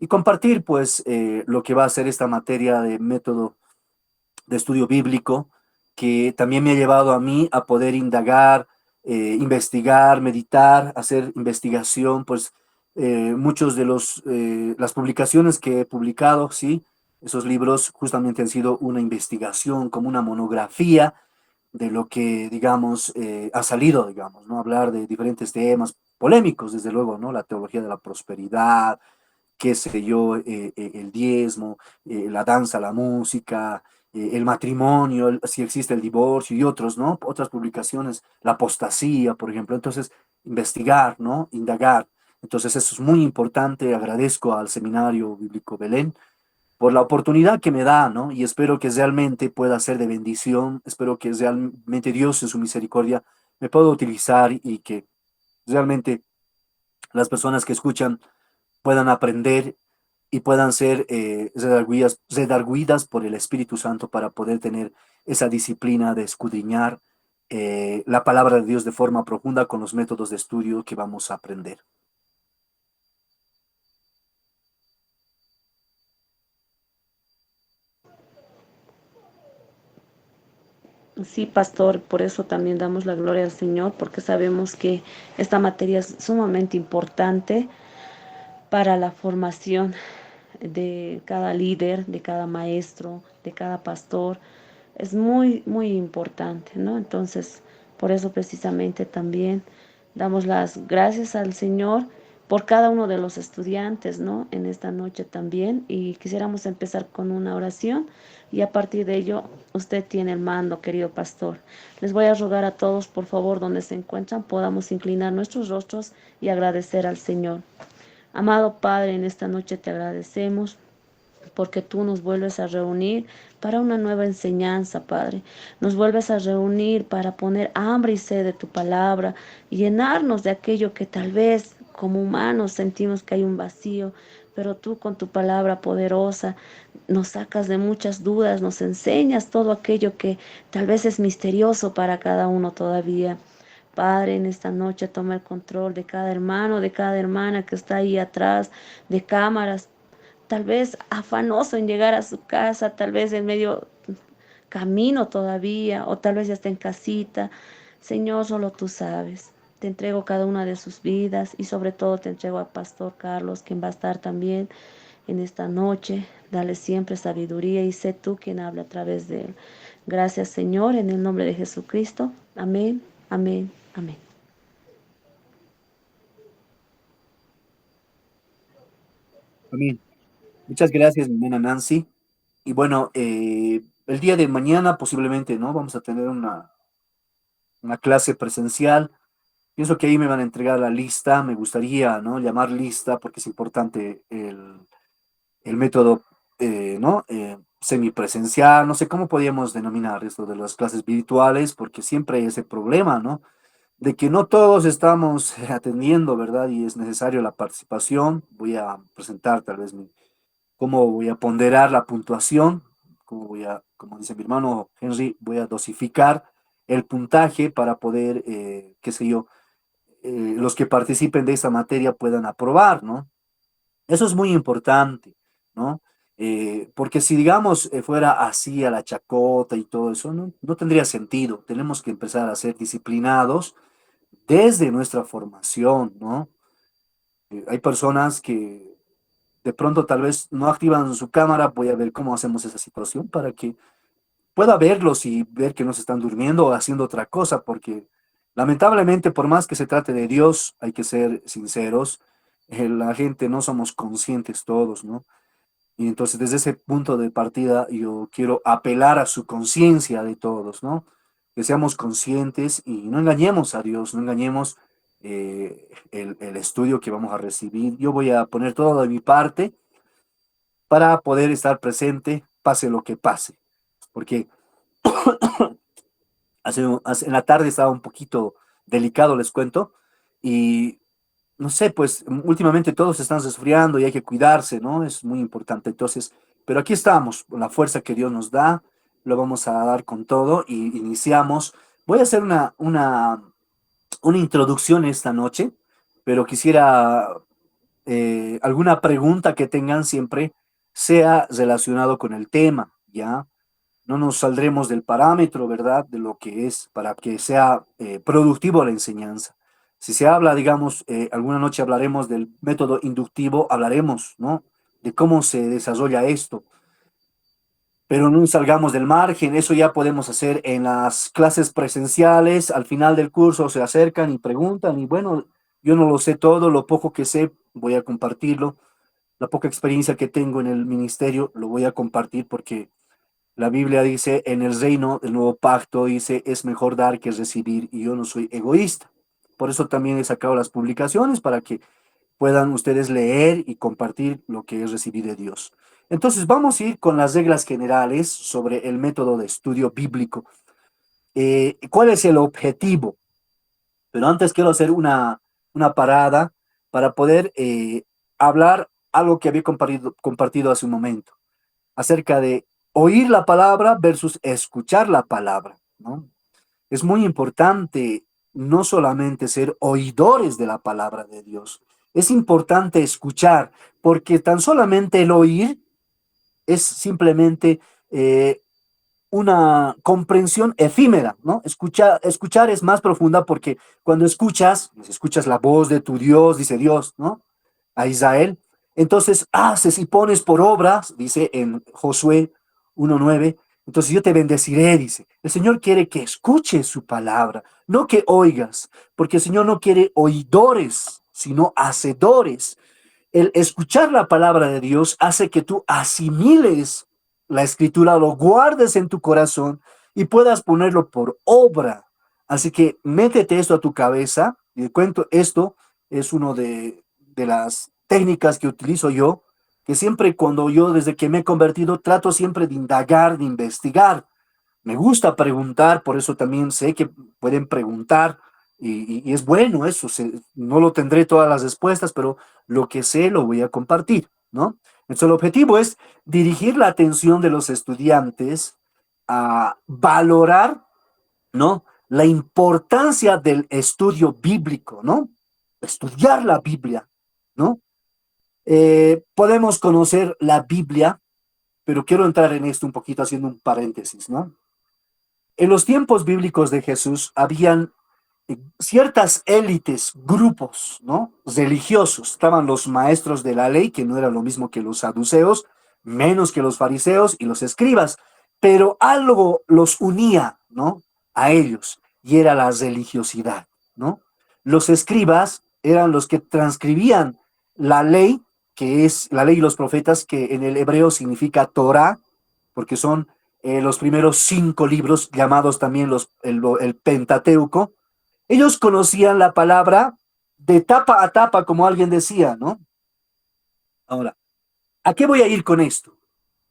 y compartir pues lo que va a ser esta materia de método de estudio bíblico, que también me ha llevado a mí a poder indagar, investigar, meditar, hacer investigación, pues muchos de las publicaciones que he publicado, sí, esos libros justamente han sido una investigación, como una monografía de lo que, digamos, ha salido, digamos, ¿no? Hablar de diferentes temas polémicos, desde luego, ¿no? La teología de la prosperidad, qué sé yo, el diezmo, la danza, la música, el matrimonio, si existe el divorcio y otros, ¿no? Otras publicaciones, la apostasía, por ejemplo. Entonces, investigar, ¿no? Indagar. Entonces, eso es muy importante. Agradezco al Seminario Bíblico Belén por la oportunidad que me da, ¿no? Y espero que realmente pueda ser de bendición. Espero que realmente Dios en su misericordia me pueda utilizar y que realmente las personas que escuchan puedan aprender y puedan ser redargüidas por el Espíritu Santo para poder tener esa disciplina de escudriñar la palabra de Dios de forma profunda con los métodos de estudio que vamos a aprender. Sí, pastor, por eso también damos la gloria al Señor, porque sabemos que esta materia es sumamente importante para la formación de cada líder, de cada maestro, de cada pastor. Es muy, muy importante, ¿no? Entonces, por eso precisamente también damos las gracias al Señor por cada uno de los estudiantes, ¿no? En esta noche también. Y quisiéramos empezar con una oración y a partir de ello usted tiene el mando, querido pastor. Les voy a rogar a todos, por favor, donde se encuentran, podamos inclinar nuestros rostros y agradecer al Señor. Amado Padre, en esta noche te agradecemos porque tú nos vuelves a reunir para una nueva enseñanza, Padre. Nos vuelves a reunir para poner hambre y sed de tu palabra y llenarnos de aquello que tal vez como humanos sentimos que hay un vacío, pero tú con tu palabra poderosa nos sacas de muchas dudas, nos enseñas todo aquello que tal vez es misterioso para cada uno todavía. Padre, en esta noche toma el control de cada hermano, de cada hermana que está ahí atrás de cámaras, tal vez afanoso en llegar a su casa, tal vez en medio camino todavía, o tal vez ya está en casita. Señor, solo tú sabes. Te entrego cada una de sus vidas y sobre todo te entrego al pastor Carlos, quien va a estar también en esta noche. Dale siempre sabiduría y sé tú quien habla a través de él. Gracias, Señor, en el nombre de Jesucristo. Amén, amén, amén. Amén. Muchas gracias, mi hermana Nancy. Y bueno, el día de mañana posiblemente, ¿no? Vamos a tener una clase presencial. Pienso que ahí me van a entregar la lista. Me gustaría, ¿no? Llamar lista porque es importante el método, ¿no? Semipresencial, no sé cómo podríamos denominar esto de las clases virtuales, porque siempre hay ese problema, ¿no? De que no todos estamos atendiendo, ¿verdad? Y es necesario la participación. Voy a presentar tal vez cómo voy a ponderar la puntuación, como dice mi hermano Henry, voy a dosificar el puntaje para poder, qué sé yo, los que participen de esta materia puedan aprobar, ¿no? Eso es muy importante, ¿no? Porque si, digamos, fuera así a la chacota y todo eso, no tendría sentido. Tenemos que empezar a ser disciplinados desde nuestra formación, ¿no? Hay personas que de pronto tal vez no activan su cámara, voy a ver cómo hacemos esa situación para que pueda verlos y ver que no se están durmiendo o haciendo otra cosa, porque lamentablemente, por más que se trate de Dios, hay que ser sinceros, la gente no somos conscientes todos, ¿no? Y entonces desde ese punto de partida yo quiero apelar a su conciencia de todos, ¿no? Que seamos conscientes y no engañemos a Dios, no engañemos el estudio que vamos a recibir. Yo voy a poner todo de mi parte para poder estar presente, pase lo que pase, porque en la tarde estaba un poquito delicado, les cuento, y no sé, pues últimamente todos están resfriando y hay que cuidarse, ¿no? Es muy importante. Entonces, pero aquí estamos, con la fuerza que Dios nos da, lo vamos a dar con todo y iniciamos. Voy a hacer una introducción esta noche, pero quisiera alguna pregunta que tengan siempre sea relacionado con el tema, ¿ya? No nos saldremos del parámetro, ¿verdad? De lo que es para que sea productivo la enseñanza. Si se habla, digamos, alguna noche hablaremos del método inductivo, hablaremos, ¿no? De cómo se desarrolla esto, pero no salgamos del margen, eso ya podemos hacer en las clases presenciales, al final del curso se acercan y preguntan, y bueno, yo no lo sé todo, lo poco que sé voy a compartirlo, la poca experiencia que tengo en el ministerio lo voy a compartir porque la Biblia dice, en el reino del nuevo pacto, dice, es mejor dar que recibir, y yo no soy egoísta. Por eso también he sacado las publicaciones para que puedan ustedes leer y compartir lo que es recibir de Dios. Entonces, vamos a ir con las reglas generales sobre el método de estudio bíblico. ¿Cuál es el objetivo? Pero antes quiero hacer una parada para poder hablar algo que había compartido hace un momento acerca de oír la palabra versus escuchar la palabra, ¿no? Es muy importante no solamente ser oidores de la palabra de Dios, es importante escuchar, porque tan solamente el oír es simplemente eh, una comprensión efímera, ¿no? Escuchar es más profunda porque cuando escuchas, pues, escuchas la voz de tu Dios, dice Dios, ¿no? A Israel. Entonces haces y pones por obras, dice en Josué 1:9. Entonces yo te bendeciré, dice. El Señor quiere que escuches su palabra, no que oigas, porque el Señor no quiere oidores, sino hacedores. El escuchar la palabra de Dios hace que tú asimiles la escritura, lo guardes en tu corazón y puedas ponerlo por obra. Así que métete esto a tu cabeza. Y te cuento, esto es uno de las técnicas que utilizo yo, que siempre cuando yo, desde que me he convertido, trato siempre de indagar, de investigar. Me gusta preguntar, por eso también sé que pueden preguntar y es bueno eso. No lo tendré todas las respuestas, pero lo que sé lo voy a compartir, ¿no? Entonces el objetivo es dirigir la atención de los estudiantes a valorar, ¿no? La importancia del estudio bíblico, ¿no? Estudiar la Biblia, ¿no? Podemos conocer la Biblia, pero quiero entrar en esto un poquito haciendo un paréntesis, ¿no? En los tiempos bíblicos de Jesús habían ciertas élites, grupos, ¿no? Religiosos. Estaban los maestros de la ley, que no era lo mismo que los saduceos, menos que los fariseos y los escribas, pero algo los unía, ¿no? A ellos, y era la religiosidad, ¿no? Los escribas eran los que transcribían la ley, que es la ley y los profetas, que en el hebreo significa Torah, porque son los primeros 5 libros, llamados también el Pentateuco. Ellos conocían la palabra de tapa a tapa, como alguien decía, ¿no? Ahora, ¿a qué voy a ir con esto?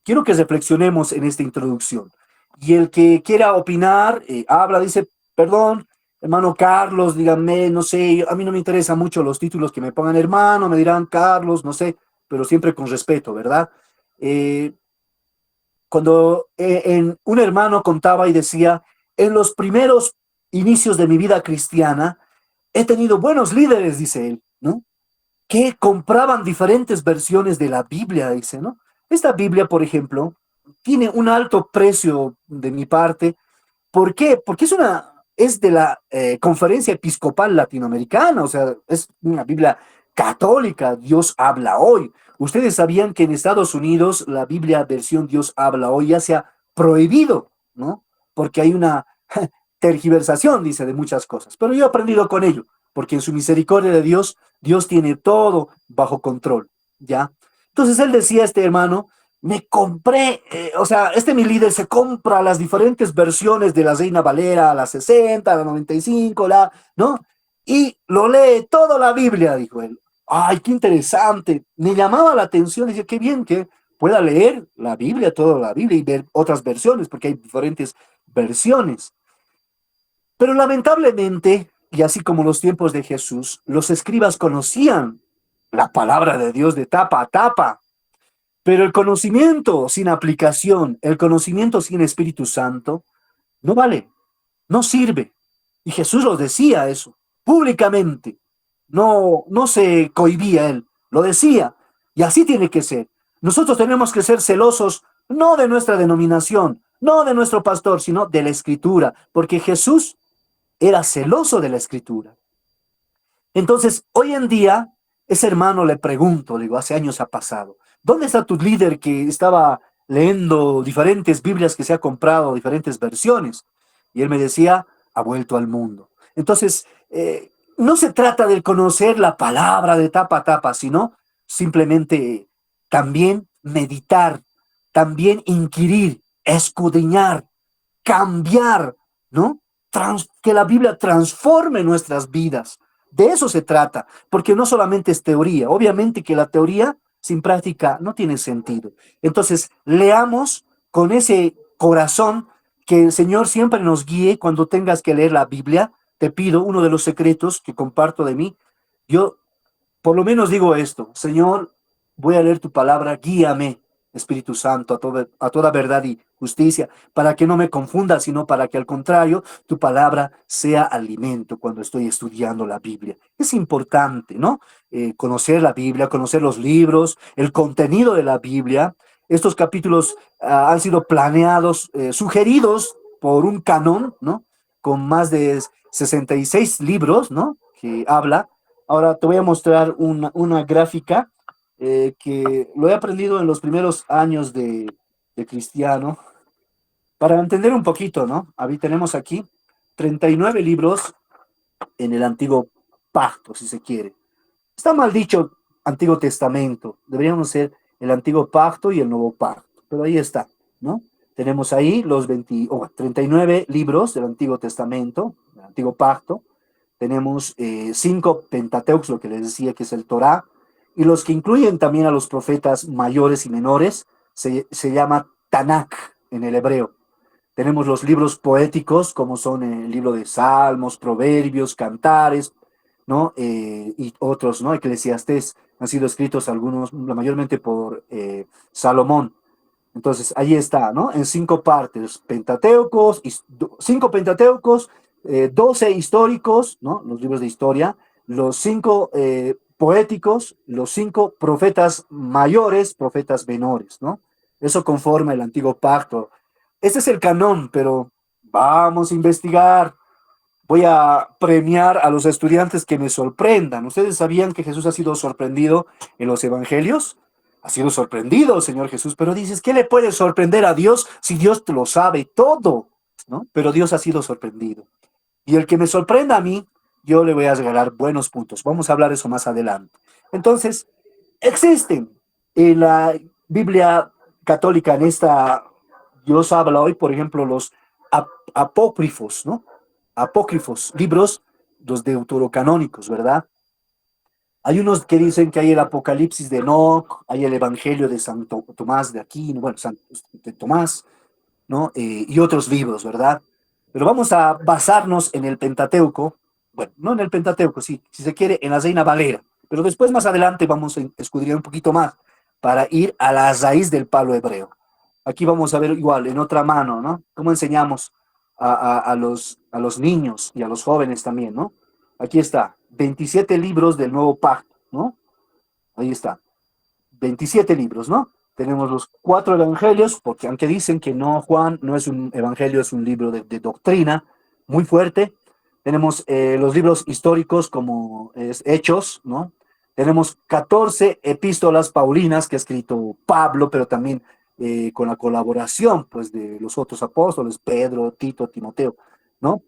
Quiero que reflexionemos en esta introducción. Y el que quiera opinar, habla, dice, perdón, hermano Carlos, díganme, no sé, a mí no me interesan mucho los títulos que me pongan hermano, me dirán Carlos, no sé, pero siempre con respeto, ¿verdad? Eh, cuando un hermano contaba y decía, en los primeros inicios de mi vida cristiana, he tenido buenos líderes, dice él, ¿no? Que compraban diferentes versiones de la Biblia, dice, ¿no? Esta Biblia, por ejemplo, tiene un alto precio de mi parte. ¿Por qué? Porque es de la Conferencia Episcopal Latinoamericana, o sea, es una Biblia católica, Dios habla hoy. Ustedes sabían que en Estados Unidos la Biblia versión Dios habla hoy ya se ha prohibido, ¿no? Porque hay una tergiversación, dice, de muchas cosas. Pero yo he aprendido con ello, porque en su misericordia de Dios, Dios tiene todo bajo control, ¿ya? Entonces él decía, este hermano, me compré, o sea, mi líder se compra las diferentes versiones de la Reina Valera, la 60, la 95, ¿no? Y lo lee toda la Biblia, dijo él. Ay, qué interesante. Me llamaba la atención, dice, qué bien que pueda leer la Biblia, toda la Biblia y ver otras versiones, porque hay diferentes versiones. Pero lamentablemente, y así como los tiempos de Jesús, los escribas conocían la palabra de Dios de tapa a tapa, pero el conocimiento sin aplicación, el conocimiento sin Espíritu Santo, no vale, no sirve. Y Jesús lo decía eso públicamente. No, no se cohibía él. lo decía, y así tiene que ser. Nosotros tenemos que ser celosos no de nuestra denominación, no de nuestro pastor, sino de la Escritura, porque Jesús era celoso de la Escritura. Entonces, hoy en día, ese hermano le pregunto, le digo, hace años ha pasado, ¿dónde está tu líder que estaba leyendo diferentes Biblias que se ha comprado, diferentes versiones? Y él me decía, ha vuelto al mundo. Entonces, no se trata de conocer la palabra de tapa a tapa, sino simplemente también meditar, también inquirir, escudriñar, cambiar, ¿no? Que la Biblia transforme nuestras vidas. De eso se trata, porque no solamente es teoría, obviamente que la teoría sin práctica no tiene sentido. Entonces, leamos con ese corazón, que el Señor siempre nos guíe cuando tengas que leer la Biblia. Te pido uno de los secretos que comparto de mí. Yo por lo menos digo esto: Señor, voy a leer tu palabra, guíame, Espíritu Santo, a toda verdad y justicia, para que no me confunda, sino para que al contrario, tu palabra sea alimento cuando estoy estudiando la Biblia. Es importante, ¿no? Conocer la Biblia, conocer los libros, el contenido de la Biblia. Estos capítulos han sido planeados, sugeridos por un canon, ¿no? Con más de 66 libros, ¿no? Que habla. Ahora te voy a mostrar una gráfica que lo he aprendido en los primeros años de cristiano, para entender un poquito, ¿no? Ahí tenemos aquí 39 libros en el Antiguo Pacto, si se quiere. Está mal dicho Antiguo Testamento, deberíamos ser el Antiguo Pacto y el Nuevo Pacto, pero ahí está, ¿no? Tenemos ahí los 39 libros del Antiguo Testamento, del Antiguo Pacto. Tenemos 5 Pentateucos, lo que les decía que es el Torá, y los que incluyen también a los profetas mayores y menores, se llama Tanakh en el hebreo. Tenemos los libros poéticos, como son el libro de Salmos, Proverbios, Cantares, ¿no? Y otros, ¿no? Eclesiastés, han sido escritos algunos, mayormente por Salomón. Entonces, ahí está, ¿no? En 5 partes, Pentateucos, 5 Pentateucos, 12 históricos, ¿no? Los libros de historia, los 5 poéticos, los 5 profetas mayores, profetas menores, ¿no? Eso conforma el antiguo pacto. Este es el canón, pero vamos a investigar. Voy a premiar a los estudiantes que me sorprendan. ¿Ustedes sabían que Jesús ha sido sorprendido en los evangelios? Ha sido sorprendido, Señor Jesús, pero dices, ¿qué le puede sorprender a Dios si Dios te lo sabe todo? ¿No? Pero Dios ha sido sorprendido. Y el que me sorprenda a mí, yo le voy a regalar buenos puntos. Vamos a hablar eso más adelante. Entonces, existen en la Biblia católica, en esta, Dios habla hoy, por ejemplo, los apócrifos, ¿no? Apócrifos, libros, los deuterocanónicos, ¿verdad? Hay unos que dicen que hay el Apocalipsis de Enoch, hay el Evangelio de Santo Tomás de Aquino, bueno, de Tomás, ¿no? Y otros libros, ¿verdad? Pero vamos a basarnos en el Pentateuco, bueno, no en el Pentateuco, sí, si se quiere, en la Reina Valera, pero después más adelante vamos a escudriñar un poquito más para ir a la raíz del palo hebreo. Aquí vamos a ver igual, en otra mano, ¿no? Cómo enseñamos a los niños y a los jóvenes también, ¿no? Aquí está, 27 libros del Nuevo Pacto, ¿no? Ahí está, 27 libros, ¿no? Tenemos los 4 evangelios, porque aunque dicen que no, Juan no es un evangelio, es un libro de doctrina muy fuerte. Tenemos los libros históricos como Hechos, ¿no? Tenemos 14 epístolas paulinas que ha escrito Pablo, pero también con la colaboración, pues, de los otros apóstoles, Pedro, Tito, Timoteo, ¿no?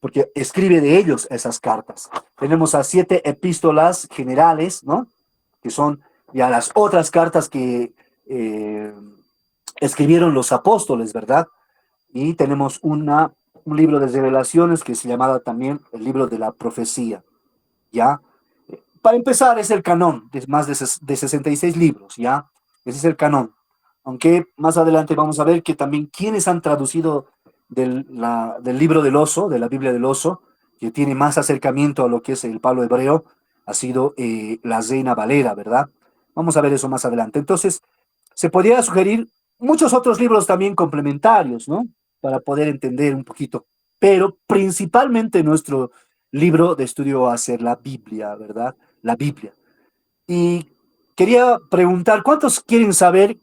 Porque escribe de ellos esas cartas. Tenemos a 7 epístolas generales, ¿no? Que son ya las otras cartas que escribieron los apóstoles, ¿verdad? Y tenemos un libro de revelaciones que se llamaba también el libro de la profecía, ¿ya? Para empezar, es el canón de más de 66 libros, ¿ya? Ese es el canón. Aunque más adelante vamos a ver que también quienes han traducido del libro del oso, de la Biblia del oso, que tiene más acercamiento a lo que es el palo hebreo, ha sido la Reina Valera, ¿verdad? Vamos a ver eso más adelante. Entonces, se podría sugerir muchos otros libros también complementarios, ¿no? Para poder entender un poquito. Pero principalmente nuestro libro de estudio va a ser la Biblia, ¿verdad? La Biblia. Y quería preguntar, ¿cuántos quieren saber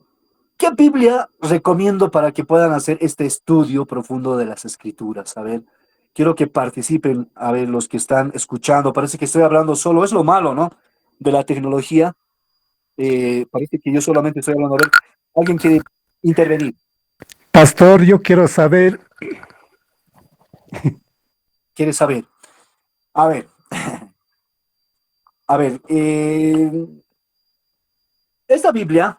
qué Biblia recomiendo para que puedan hacer este estudio profundo de las Escrituras? A ver, quiero que participen, a ver, los que están escuchando. Parece que estoy hablando solo, es lo malo, ¿no? De la tecnología. Parece que yo solamente estoy hablando. A ver, alguien quiere intervenir, Pastor, yo quiero saber, quiere saber. A ver, a ver, esta Biblia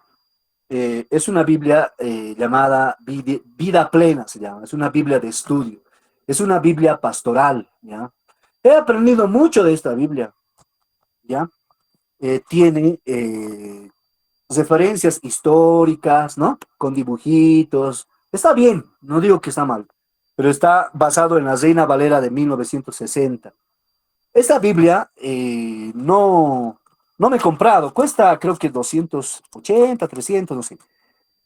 es una Biblia llamada Vida Plena, se llama. Es una Biblia de estudio. Es una Biblia pastoral, ¿ya? He aprendido mucho de esta Biblia, ¿ya? Tiene referencias históricas, ¿no? Con dibujitos. Está bien, no digo que está mal, pero está basado en la Reina Valera de 1960. Esta Biblia no me he comprado, cuesta creo que 280, 300, no sé.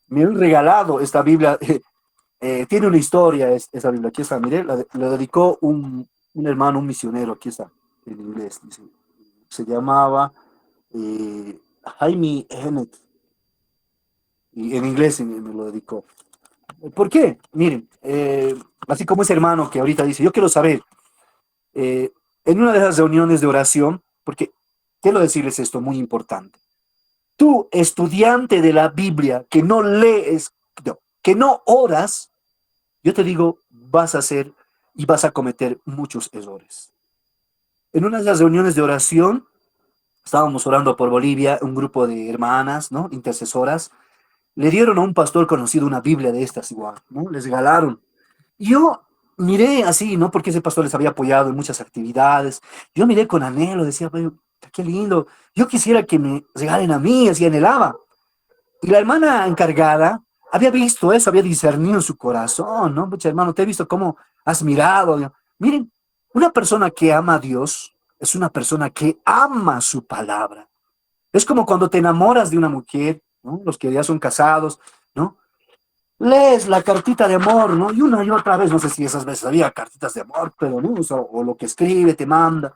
Me han regalado esta Biblia. Tiene una historia esa Biblia. Aquí está, mire, la dedicó un hermano, un misionero. Aquí está, en inglés. Dice. Se llamaba Jaime Hennett. Y en inglés me lo dedicó. ¿Por qué? Miren, así como ese hermano que ahorita dice, yo quiero saber, eh, en una de esas reuniones de oración, porque quiero decirles esto muy importante. Tú, estudiante de la Biblia, que no lees, no, que no oras, yo te digo, vas a hacer y vas a cometer muchos errores. En una de las reuniones de oración, estábamos orando por Bolivia, un grupo de hermanas, ¿no? Intercesoras, le dieron a un pastor conocido una Biblia de estas igual, ¿no? Les regalaron. Y yo miré así, ¿no? Porque ese pastor les había apoyado en muchas actividades. Yo miré con anhelo, decía, "Pero, qué lindo. Yo quisiera que me regalen a mí", así anhelaba. Y la hermana encargada había visto eso, había discernido en su corazón, ¿no? Mucha hermano, te he visto cómo has mirado. Yo, miren, una persona que ama a Dios es una persona que ama su palabra. Es como cuando te enamoras de una mujer, ¿no? Los que ya son casados, ¿no? Lees la cartita de amor, ¿no? Y una y otra vez, no sé si esas veces había cartitas de amor, pero no, o lo que escribe, te manda.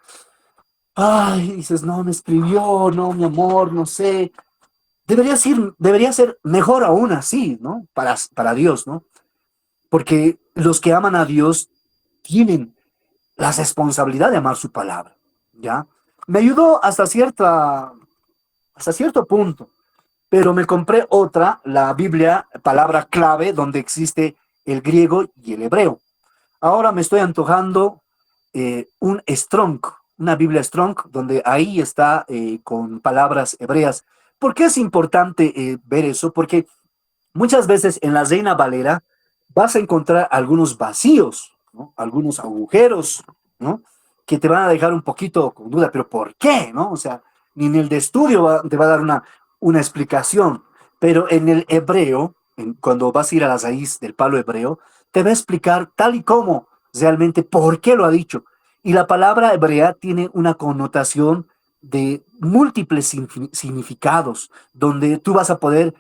Ay, dices, no, me escribió, no, mi amor, no sé. Debería ser mejor aún así, ¿no? Para Dios, ¿no? Porque los que aman a Dios tienen la responsabilidad de amar su palabra, ¿ya? Me ayudó hasta cierto punto, pero me compré otra, la Biblia, palabra clave, donde existe el griego y el hebreo. Ahora me estoy antojando un Strong, una Biblia Strong, donde ahí está con palabras hebreas. ¿Por qué es importante ver eso? Porque muchas veces en la Reina Valera vas a encontrar algunos vacíos, ¿no? Algunos agujeros, ¿no? Que te van a dejar un poquito con duda, pero ¿por qué? ¿No? O sea, ni en el de estudio te va a dar una explicación, pero en el hebreo, cuando vas a ir a la raíz del palo hebreo, te va a explicar tal y como realmente por qué lo ha dicho. Y la palabra hebrea tiene una connotación de múltiples significados, donde tú vas a poder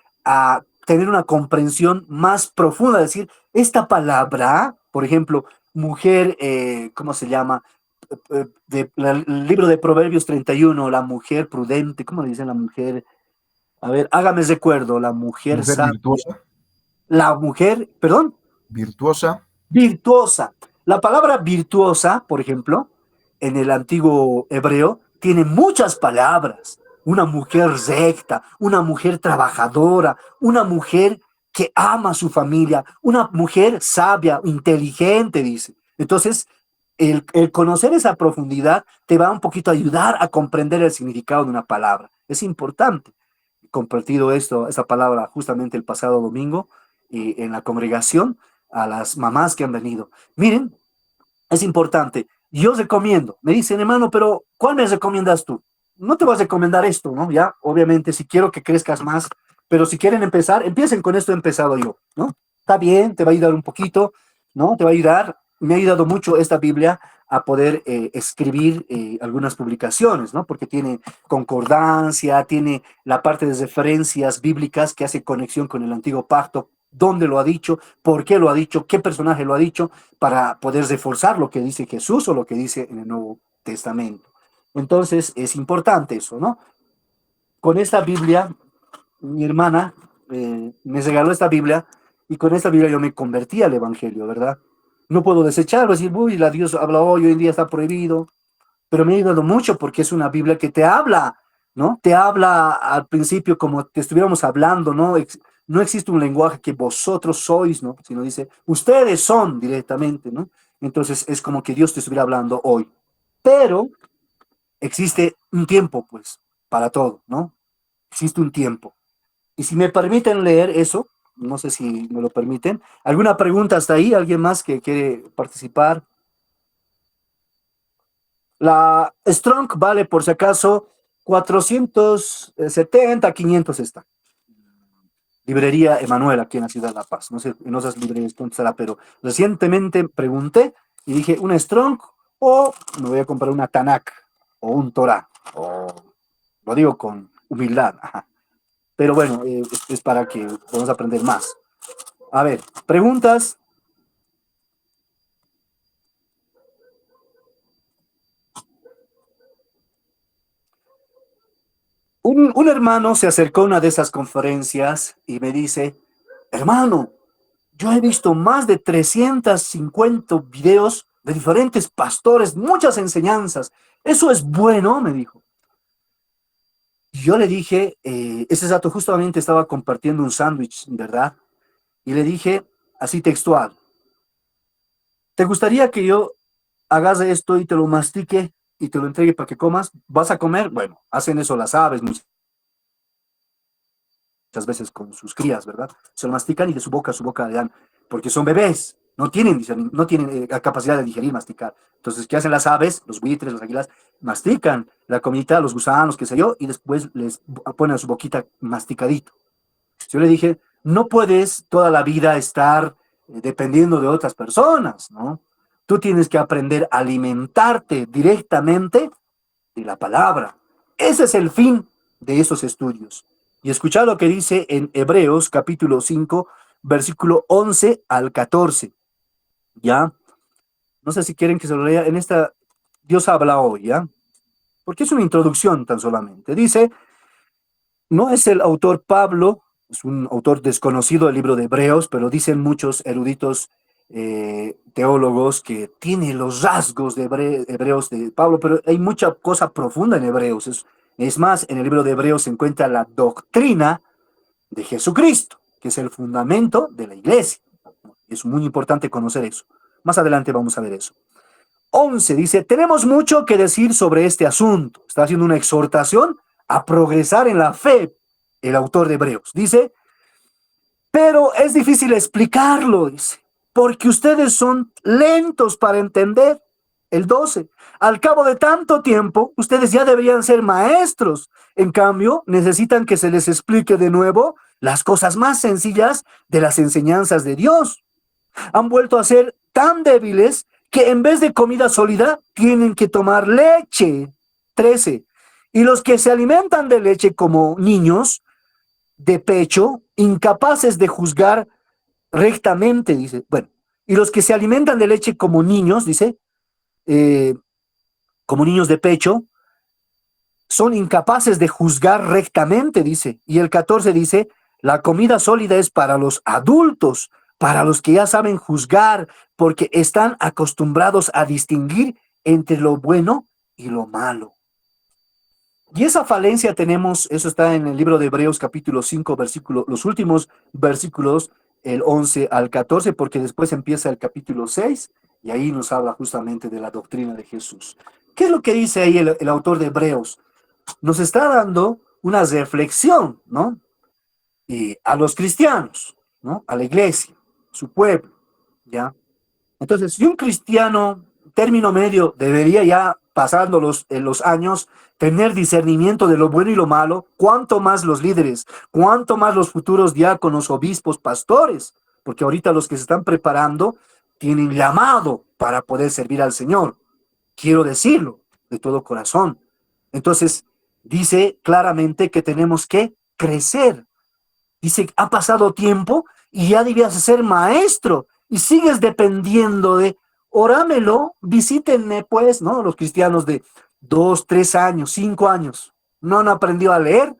tener una comprensión más profunda, decir, esta palabra, por ejemplo, mujer, ¿cómo se llama? El libro de Proverbios 31, la mujer prudente, ¿cómo le dicen la mujer? A ver, hágame recuerdo, la mujer Mujer sabia, virtuosa, la mujer, perdón, virtuosa, virtuosa. La palabra virtuosa, por ejemplo, en el antiguo hebreo, tiene muchas palabras. Una mujer recta, una mujer trabajadora, una mujer que ama a su familia, una mujer sabia, inteligente, dice. Entonces, el conocer esa profundidad te va un poquito a ayudar a comprender el significado de una palabra. Es importante. He compartido esta palabra justamente el pasado domingo en la congregación a las mamás que han venido. Miren, es importante. Yo recomiendo, me dicen, hermano, pero ¿cuál me recomiendas tú? No te voy a recomendar esto, ¿no? Ya, obviamente, si quiero que crezcas más, pero si quieren empezar, empiecen con esto he empezado yo, ¿no? Está bien, te va a ayudar un poquito, ¿no? Te va a ayudar. Me ha ayudado mucho esta Biblia a poder escribir algunas publicaciones, ¿no? Porque tiene concordancia, tiene la parte de referencias bíblicas que hace conexión con el antiguo pacto, dónde lo ha dicho, por qué lo ha dicho, qué personaje lo ha dicho, para poder reforzar lo que dice Jesús o lo que dice en el Nuevo Testamento. Entonces, es importante eso, ¿no? con esta Biblia, mi hermana me regaló esta Biblia y con esta Biblia yo me convertí al Evangelio, ¿verdad? No puedo desecharlo, decir, uy, la Dios habla hoy en día está prohibido, pero me ha ayudado mucho porque es una Biblia que te habla, ¿no? Te habla al principio como que estuviéramos hablando, ¿no? No existe un lenguaje que vosotros sois, ¿no? Sino dice, ustedes son directamente, ¿no? Entonces es como que Dios te estuviera hablando hoy. Pero existe un tiempo, pues, para todo, ¿no? Existe un tiempo. Y si me permiten leer eso, no sé si me lo permiten. ¿Alguna pregunta hasta ahí? ¿Alguien más que quiere participar? La Strong vale, por si acaso, 470, 500 está. Librería Emanuel, aquí en la ciudad de La Paz. No sé en otras librerías cuánto estará, pero recientemente pregunté y dije, ¿una Strong o me voy a comprar una Tanakh o un Torah? O, lo digo con humildad. Ajá. Pero bueno, es para que podamos aprender más. A ver, preguntas. Un hermano se acercó a una de esas conferencias y me dice, hermano, yo he visto más de 350 videos de diferentes pastores, muchas enseñanzas. ¿Eso es bueno? Me dijo. Y yo le dije, ese dato justamente estaba compartiendo un sándwich, ¿verdad? Y le dije, así textual, ¿te gustaría que yo agarre esto y te lo mastique y te lo entregue para que comas? ¿Vas a comer? Bueno, hacen eso las aves muchas veces con sus crías, ¿verdad? Se lo mastican y de su boca le dan, porque son bebés, no tienen capacidad de digerir, masticar. Entonces, ¿qué hacen las aves, los buitres, las águilas? Mastican la comida, los gusanos, qué sé yo, y después les ponen a su boquita masticadito. Yo le dije, no puedes toda la vida estar dependiendo de otras personas, ¿no? Tú tienes que aprender a alimentarte directamente de la palabra. Ese es el fin de esos estudios. Y escuchad lo que dice en Hebreos capítulo 5, versículo 11 al 14. ¿Ya? No sé si quieren que se lo lea. En esta, Dios habla hoy, ¿ya? Porque es una introducción tan solamente. Dice, no es el autor Pablo, es un autor desconocido del libro de Hebreos, pero dicen muchos eruditos teólogos que tiene los rasgos de Hebreos de Pablo, pero hay mucha cosa profunda en Hebreos. Es más, en el libro de Hebreos se encuentra la doctrina de Jesucristo, que es el fundamento de la iglesia. Es muy importante conocer eso. Más adelante vamos a ver eso. 11 dice, tenemos mucho que decir sobre este asunto. Está haciendo una exhortación a progresar en la fe, el autor de Hebreos. Dice, pero es difícil explicarlo, dice, porque ustedes son lentos para entender. El 12, al cabo de tanto tiempo, ustedes ya deberían ser maestros. En cambio, necesitan que se les explique de nuevo las cosas más sencillas de las enseñanzas de Dios. Han vuelto a ser tan débiles que en vez de comida sólida tienen que tomar leche. 13. Y los que se alimentan de leche como niños de pecho, incapaces de juzgar rectamente, dice. Bueno, y los que se alimentan de leche como niños, dice, eh, como niños de pecho, son incapaces de juzgar rectamente, dice. Y el 14 dice, la comida sólida es para los adultos, para los que ya saben juzgar, porque están acostumbrados a distinguir entre lo bueno y lo malo. Y esa falencia tenemos, eso está en el libro de Hebreos capítulo 5, versículo, los últimos versículos, el 11 al 14, porque después empieza el capítulo 6 y ahí nos habla justamente de la doctrina de Jesús. ¿Qué es lo que dice ahí el autor de Hebreos? Nos está dando una reflexión, ¿no? Y a los cristianos, ¿no? A la iglesia, su pueblo, ¿ya? Entonces, si un cristiano, término medio, debería ya, pasando los años, tener discernimiento de lo bueno y lo malo, cuánto más los líderes, cuánto más los futuros diáconos, obispos, pastores, porque ahorita los que se están preparando tienen llamado para poder servir al Señor. Quiero decirlo de todo corazón. Entonces, dice claramente que tenemos que crecer. Dice, ha pasado tiempo y ya debías ser maestro y sigues dependiendo de, orámelo, visítenme pues, ¿no? Los cristianos de 2, 3 años, 5 años, no han aprendido a leer,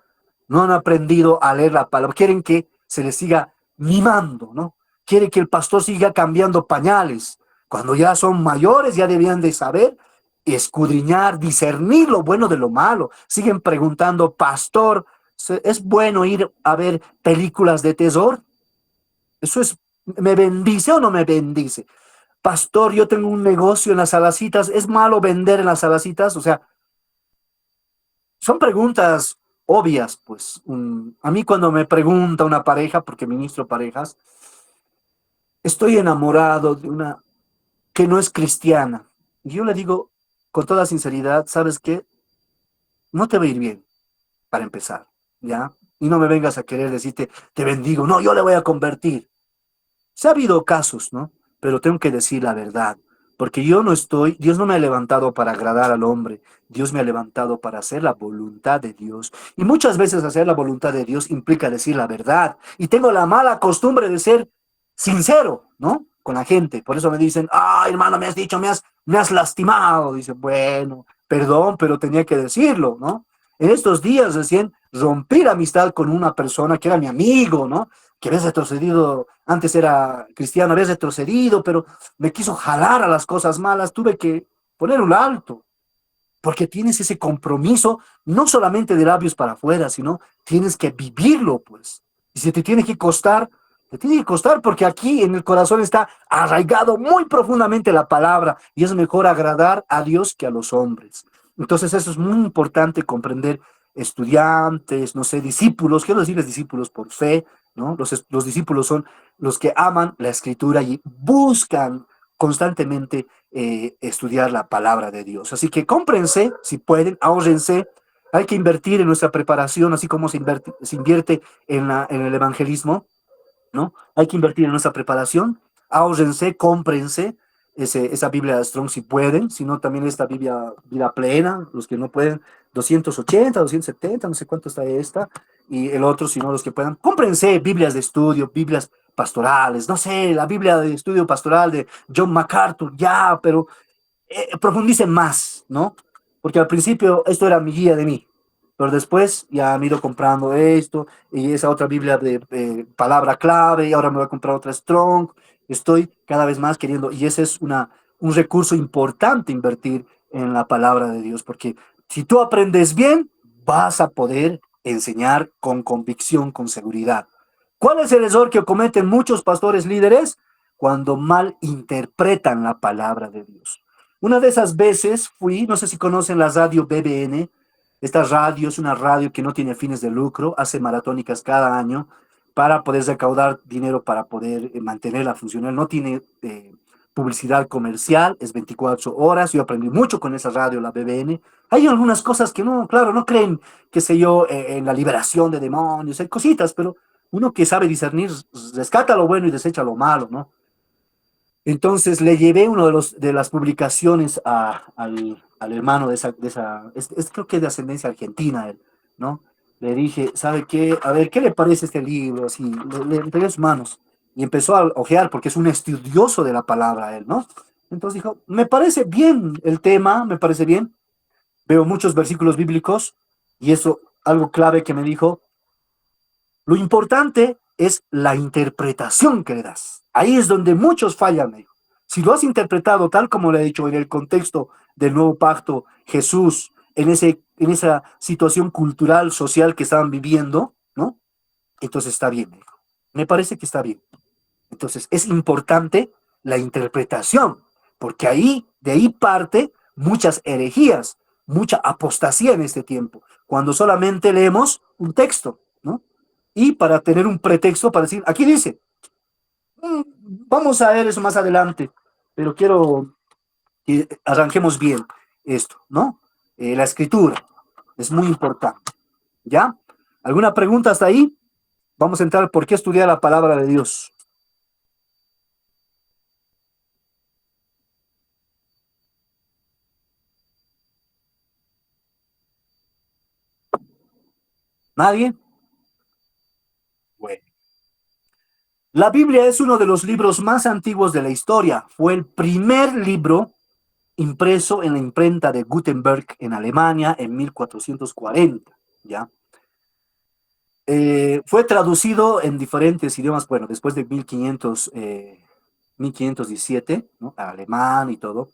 no han aprendido a leer la palabra, quieren que se les siga mimando, ¿no? Quieren que el pastor siga cambiando pañales. Cuando ya son mayores, ya debían de saber escudriñar, discernir lo bueno de lo malo. Siguen preguntando, pastor, ¿es bueno ir a ver películas de terror? Eso es, ¿me bendice o no me bendice? Pastor, yo tengo un negocio en las salacitas, ¿es malo vender en las salacitas? O sea, son preguntas obvias, pues. A mí cuando me pregunta una pareja, porque ministro parejas, estoy enamorado de una que no es cristiana. Y yo le digo con toda sinceridad, ¿sabes qué? No te va a ir bien, para empezar, ¿ya? Y no me vengas a querer decirte, te bendigo. No, yo le voy a convertir. Se ha habido casos, ¿no? Pero tengo que decir la verdad, porque yo no estoy, Dios no me ha levantado para agradar al hombre, Dios me ha levantado para hacer la voluntad de Dios. Y muchas veces hacer la voluntad de Dios implica decir la verdad. Y tengo la mala costumbre de ser sincero, ¿no? Con la gente. Por eso me dicen, ah, hermano, me has dicho, me has lastimado. Dice, bueno, perdón, pero tenía que decirlo, ¿no? En estos días recién rompí la amistad con una persona que era mi amigo, ¿no? Que había retrocedido, antes era cristiano, había retrocedido, pero me quiso jalar a las cosas malas, tuve que poner un alto, porque tienes ese compromiso, no solamente de labios para afuera, sino tienes que vivirlo, pues. Y si te tiene que costar, te tiene que costar, porque aquí en el corazón está arraigado muy profundamente la palabra, y es mejor agradar a Dios que a los hombres. Entonces eso es muy importante comprender estudiantes, no sé, discípulos, quiero decirles discípulos por fe, ¿no? Los discípulos son los que aman la escritura y buscan constantemente estudiar la palabra de Dios. Así que cómprense, si pueden, ahórrense. Hay que invertir en nuestra preparación, así como se invierte en el evangelismo, ¿no? Hay que invertir en nuestra preparación, ahórrense, cómprense esa Biblia de Strong si pueden, sino también esta Biblia Vida Plena, los que no pueden, 280, 270, no sé cuánto está esta, y el otro, sino los que puedan, cómprense Biblias de estudio, Biblias pastorales, no sé, la Biblia de estudio pastoral de John MacArthur, ya, pero profundicen más, ¿no? Porque al principio esto era mi guía de mí, pero después ya me he ido comprando esto y esa otra Biblia de palabra clave y ahora me voy a comprar otra Strong. Estoy cada vez más queriendo y ese es un recurso importante invertir en la palabra de Dios, porque si tú aprendes bien, vas a poder enseñar con convicción, con seguridad. ¿Cuál es el error que cometen muchos pastores líderes? Cuando mal interpretan la palabra de Dios. Una de esas veces fui, no sé si conocen la radio BBN, esta radio es una radio que no tiene fines de lucro, hace maratónicas cada año para poder recaudar dinero para poder mantenerla funcional. No tiene publicidad comercial, es 24 horas. Yo aprendí mucho con esa radio, la BBN. Hay algunas cosas que no, claro, no creen, qué sé yo, en la liberación de demonios, hay cositas, pero uno que sabe discernir rescata lo bueno y desecha lo malo, ¿no? Entonces le llevé uno de las publicaciones al hermano creo que es de ascendencia argentina él, ¿no? Le dije, ¿sabe qué? A ver, ¿qué le parece este libro? Así, le entregué sus manos y empezó a ojear porque es un estudioso de la palabra él, ¿no? Entonces dijo, me parece bien el tema, me parece bien, veo muchos versículos bíblicos y eso, algo clave que me dijo, lo importante es la interpretación que le das. Ahí es donde muchos fallan, me dijo. Si lo has interpretado tal como le he dicho en el contexto del nuevo pacto, Jesús, en esa situación cultural, social que estaban viviendo, ¿no? Entonces está bien, me dijo. Me parece que está bien. Entonces es importante la interpretación, porque de ahí parte muchas herejías, mucha apostasía en este tiempo, cuando solamente leemos un texto, ¿no? Y para tener un pretexto para decir, aquí dice, "Mm, vamos a ver eso más adelante, pero quiero que arranquemos bien esto, ¿no? La escritura es muy importante, ¿ya? ¿Alguna pregunta hasta ahí? Vamos a entrar por qué estudiar la palabra de Dios. ¿Nadie? Bueno. La Biblia es uno de los libros más antiguos de la historia. Fue el primer libro impreso en la imprenta de Gutenberg en Alemania en 1440, ¿ya? Fue traducido en diferentes idiomas, bueno, después de 1517, ¿no? Alemán y todo,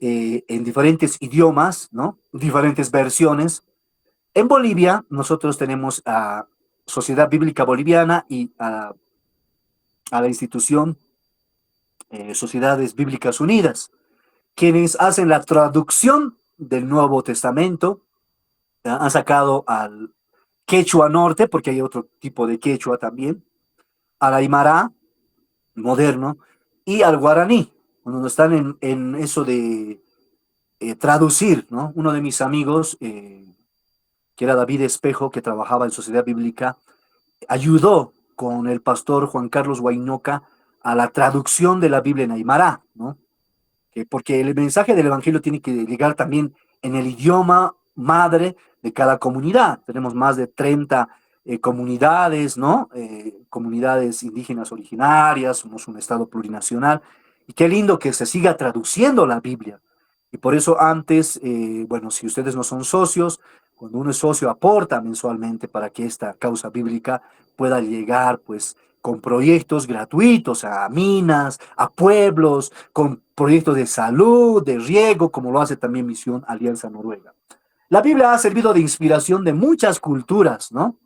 en diferentes idiomas, ¿no? Diferentes versiones. En Bolivia, nosotros tenemos a Sociedad Bíblica Boliviana y a la institución Sociedades Bíblicas Unidas, quienes hacen la traducción del Nuevo Testamento. Han sacado al quechua norte, porque hay otro tipo de quechua también, al aymara moderno y al guaraní, cuando están en eso de traducir, ¿no? Uno de mis amigos, que era David Espejo, que trabajaba en Sociedad Bíblica, ayudó con el pastor Juan Carlos Huaynoca a la traducción de la Biblia en aymara, ¿no? Porque el mensaje del Evangelio tiene que llegar también en el idioma madre de cada comunidad. Tenemos más de 30 comunidades, ¿no? Comunidades indígenas originarias, somos un estado plurinacional, y qué lindo que se siga traduciendo la Biblia. Y por eso antes, bueno, si ustedes no son socios, cuando uno es socio aporta mensualmente para que esta causa bíblica pueda llegar, pues, con proyectos gratuitos a minas, a pueblos, con proyectos de salud, de riego, como lo hace también Misión Alianza Noruega. La Biblia ha servido de inspiración de muchas culturas, ¿no?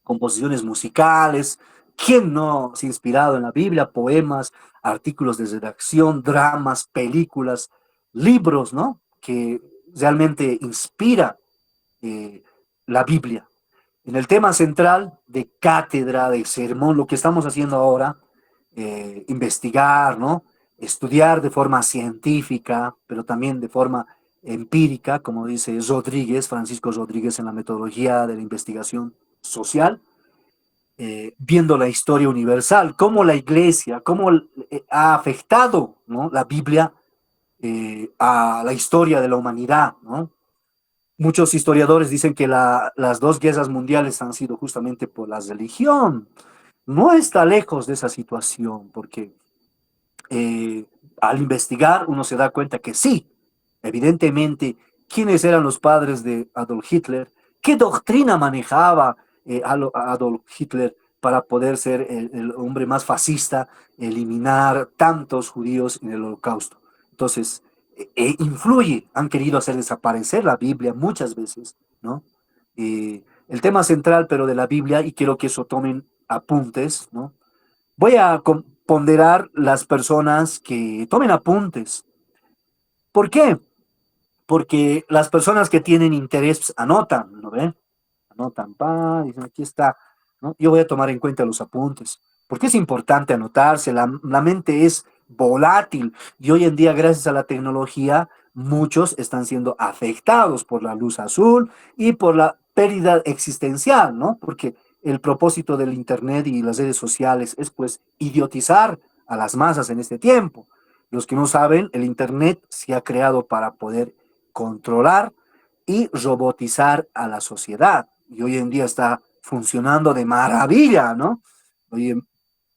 Composiciones musicales. ¿Quién no se ha inspirado en la Biblia? Poemas, artículos de redacción, dramas, películas, libros, ¿no? Que realmente inspira la Biblia. En el tema central de cátedra, de sermón, lo que estamos haciendo ahora, investigar, ¿no? Estudiar de forma científica, pero también de forma empírica, como dice Rodríguez, Francisco Rodríguez en la metodología de la investigación social, viendo la historia universal, cómo la iglesia, cómo ha afectado, ¿no? La Biblia a la historia de la humanidad, ¿no? Muchos historiadores dicen que las dos guerras mundiales han sido justamente por la religión. No está lejos de esa situación, porque eh, al investigar uno se da cuenta que sí, evidentemente, quiénes eran los padres de Adolf Hitler, qué doctrina manejaba Adolf Hitler para poder ser el hombre más fascista, eliminar tantos judíos en el holocausto. Entonces, influye, han querido hacer desaparecer la Biblia muchas veces, ¿no? El tema central, pero de la Biblia, y quiero que eso tomen apuntes, ¿no? Voy a ponderar las personas que tomen apuntes. ¿Por qué? Porque las personas que tienen interés pues, anotan, ¿no ven? Anotan, pa, dicen, aquí está, ¿no? Yo voy a tomar en cuenta los apuntes, porque es importante anotarse, la mente es volátil y hoy en día, gracias a la tecnología, muchos están siendo afectados por la luz azul y por la pérdida existencial, ¿no? Porque el propósito del Internet y las redes sociales es pues idiotizar a las masas en este tiempo. Los que no saben, el Internet se ha creado para poder controlar y robotizar a la sociedad. Y hoy en día está funcionando de maravilla, ¿no? Oye,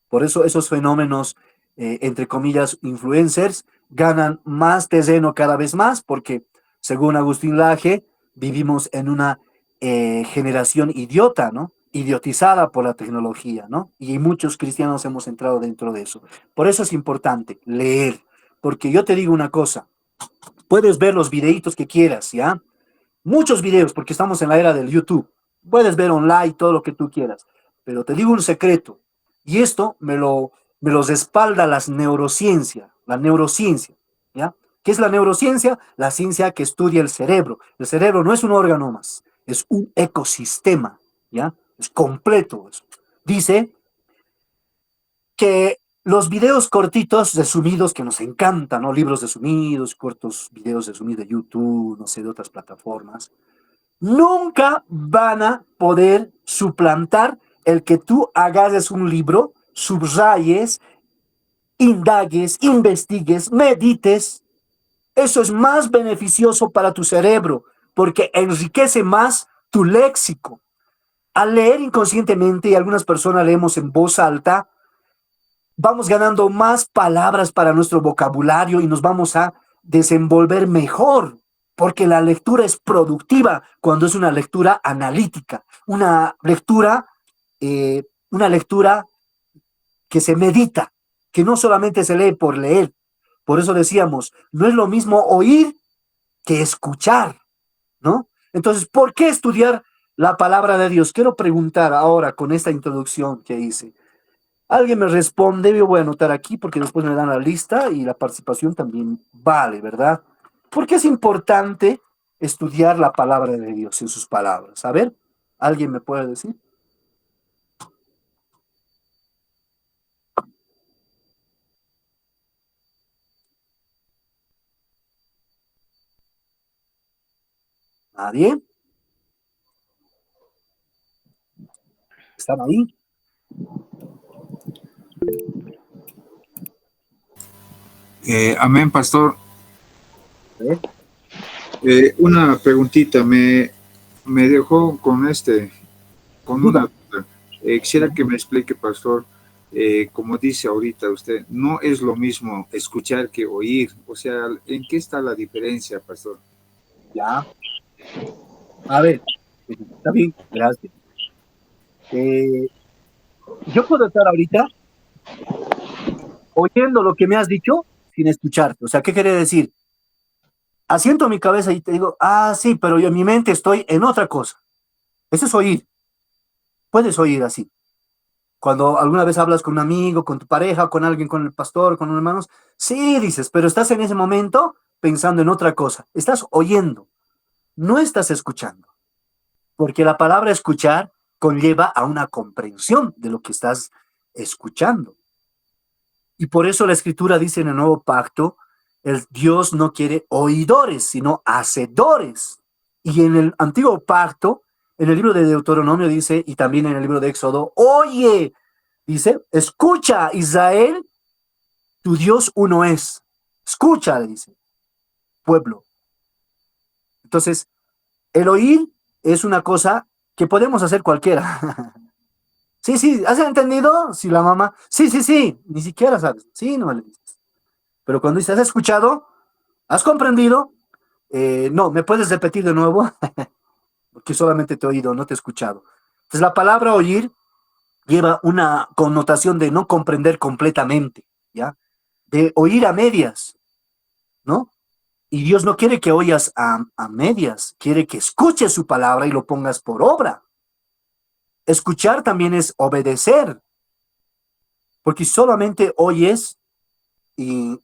por eso esos fenómenos, entre comillas, influencers, ganan más terreno cada vez más, porque según Agustín Laje, vivimos en una generación idiota, ¿no? Idiotizada por la tecnología, ¿no? Y muchos cristianos hemos entrado dentro de eso. Por eso es importante leer, porque yo te digo una cosa, puedes ver los videitos que quieras, ¿ya? Muchos videos, porque estamos en la era del YouTube. Puedes ver online todo lo que tú quieras. Pero te digo un secreto, y esto me lo respalda la neurociencia, ¿ya? ¿Qué es la neurociencia? La ciencia que estudia el cerebro. El cerebro no es un órgano más, es un ecosistema, ¿ya? Es completo eso. Dice que los videos cortitos, resumidos, que nos encantan, ¿no? Libros resumidos, cortos videos resumidos de YouTube, no sé, de otras plataformas, nunca van a poder suplantar el que tú agarres un libro, subrayes, indagues, investigues, medites. Eso es más beneficioso para tu cerebro porque enriquece más tu léxico. Al leer inconscientemente, y algunas personas leemos en voz alta, vamos ganando más palabras para nuestro vocabulario y nos vamos a desenvolver mejor porque la lectura es productiva cuando es una lectura analítica, una lectura que se medita, que no solamente se lee por leer. Por eso decíamos, no es lo mismo oír que escuchar, ¿no? Entonces, ¿por qué estudiar la palabra de Dios? Quiero preguntar ahora con esta introducción que hice. Alguien me responde, yo voy a anotar aquí porque después me dan la lista y la participación también vale, ¿verdad? ¿Por qué es importante estudiar la palabra de Dios en sus palabras? A ver, ¿alguien me puede decir? ¿Nadie? ¿Están ahí? Amén, pastor. A ver. Una preguntita me dejó con una Duda. duda. Quisiera que me explique, pastor, como dice ahorita usted, no es lo mismo escuchar que oír. O sea, ¿en qué está la diferencia, pastor? Ya. A ver. Está bien, gracias. Eh, yo puedo estar ahorita oyendo lo que me has dicho sin escucharte. O sea, ¿qué quiere decir? Asiento mi cabeza y te digo, ah, sí, pero yo en mi mente estoy en otra cosa. Eso es oír. Puedes oír así. Cuando alguna vez hablas con un amigo, con tu pareja, con alguien, con el pastor, con un hermano, sí, dices, pero estás en ese momento pensando en otra cosa. Estás oyendo, no estás escuchando, porque la palabra escuchar conlleva a una comprensión de lo que estás escuchando. Y por eso la escritura dice en el nuevo pacto, el Dios no quiere oidores, sino hacedores. Y en el antiguo pacto, en el libro de Deuteronomio dice, y también en el libro de Éxodo, oye, dice, escucha Israel, tu Dios uno es. Escucha, dice, pueblo. Entonces, el oír es una cosa que podemos hacer cualquiera. Sí, sí, ¿has entendido? Si la mamá, sí, sí, sí, ni siquiera sabes. Sí, no le dices. Pero cuando dices, ¿has escuchado? ¿Has comprendido? No, ¿me puedes repetir de nuevo? Porque solamente te he oído, no te he escuchado. Entonces, la palabra oír lleva una connotación de no comprender completamente, ¿ya? De oír a medias, ¿no? Y Dios no quiere que oyas a medias, quiere que escuches su palabra y lo pongas por obra. Escuchar también es obedecer, porque si solamente oyes y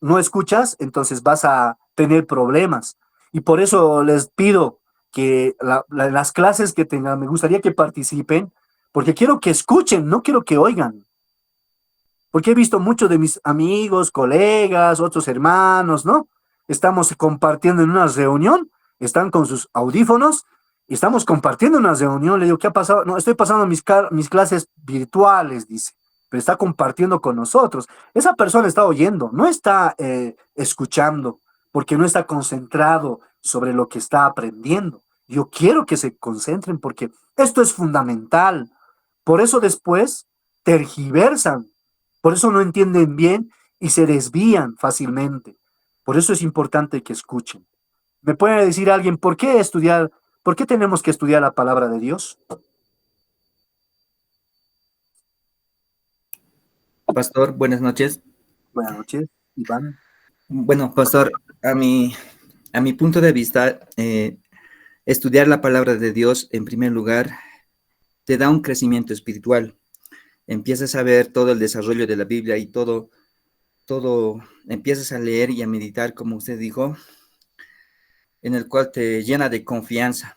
no escuchas, entonces vas a tener problemas. Y por eso les pido que las clases que tengan, me gustaría que participen, porque quiero que escuchen, no quiero que oigan. Porque he visto muchos de mis amigos, colegas, otros hermanos, ¿no? Estamos compartiendo en una reunión, están con sus audífonos y estamos compartiendo una reunión. Le digo, ¿qué ha pasado? No, estoy pasando mis clases virtuales, dice, pero está compartiendo con nosotros. Esa persona está oyendo, no está escuchando, porque no está concentrado sobre lo que está aprendiendo. Yo quiero que se concentren porque esto es fundamental. Por eso después tergiversan, por eso no entienden bien y se desvían fácilmente. Por eso es importante que escuchen. ¿Me puede decir alguien por qué tenemos que estudiar la palabra de Dios? Pastor, buenas noches. Buenas noches, Iván. Bueno, pastor, a mi punto de vista, estudiar la palabra de Dios, en primer lugar, te da un crecimiento espiritual. Empiezas a ver todo el desarrollo de la Biblia y todo, empiezas a leer y a meditar, como usted dijo, en el cual te llena de confianza.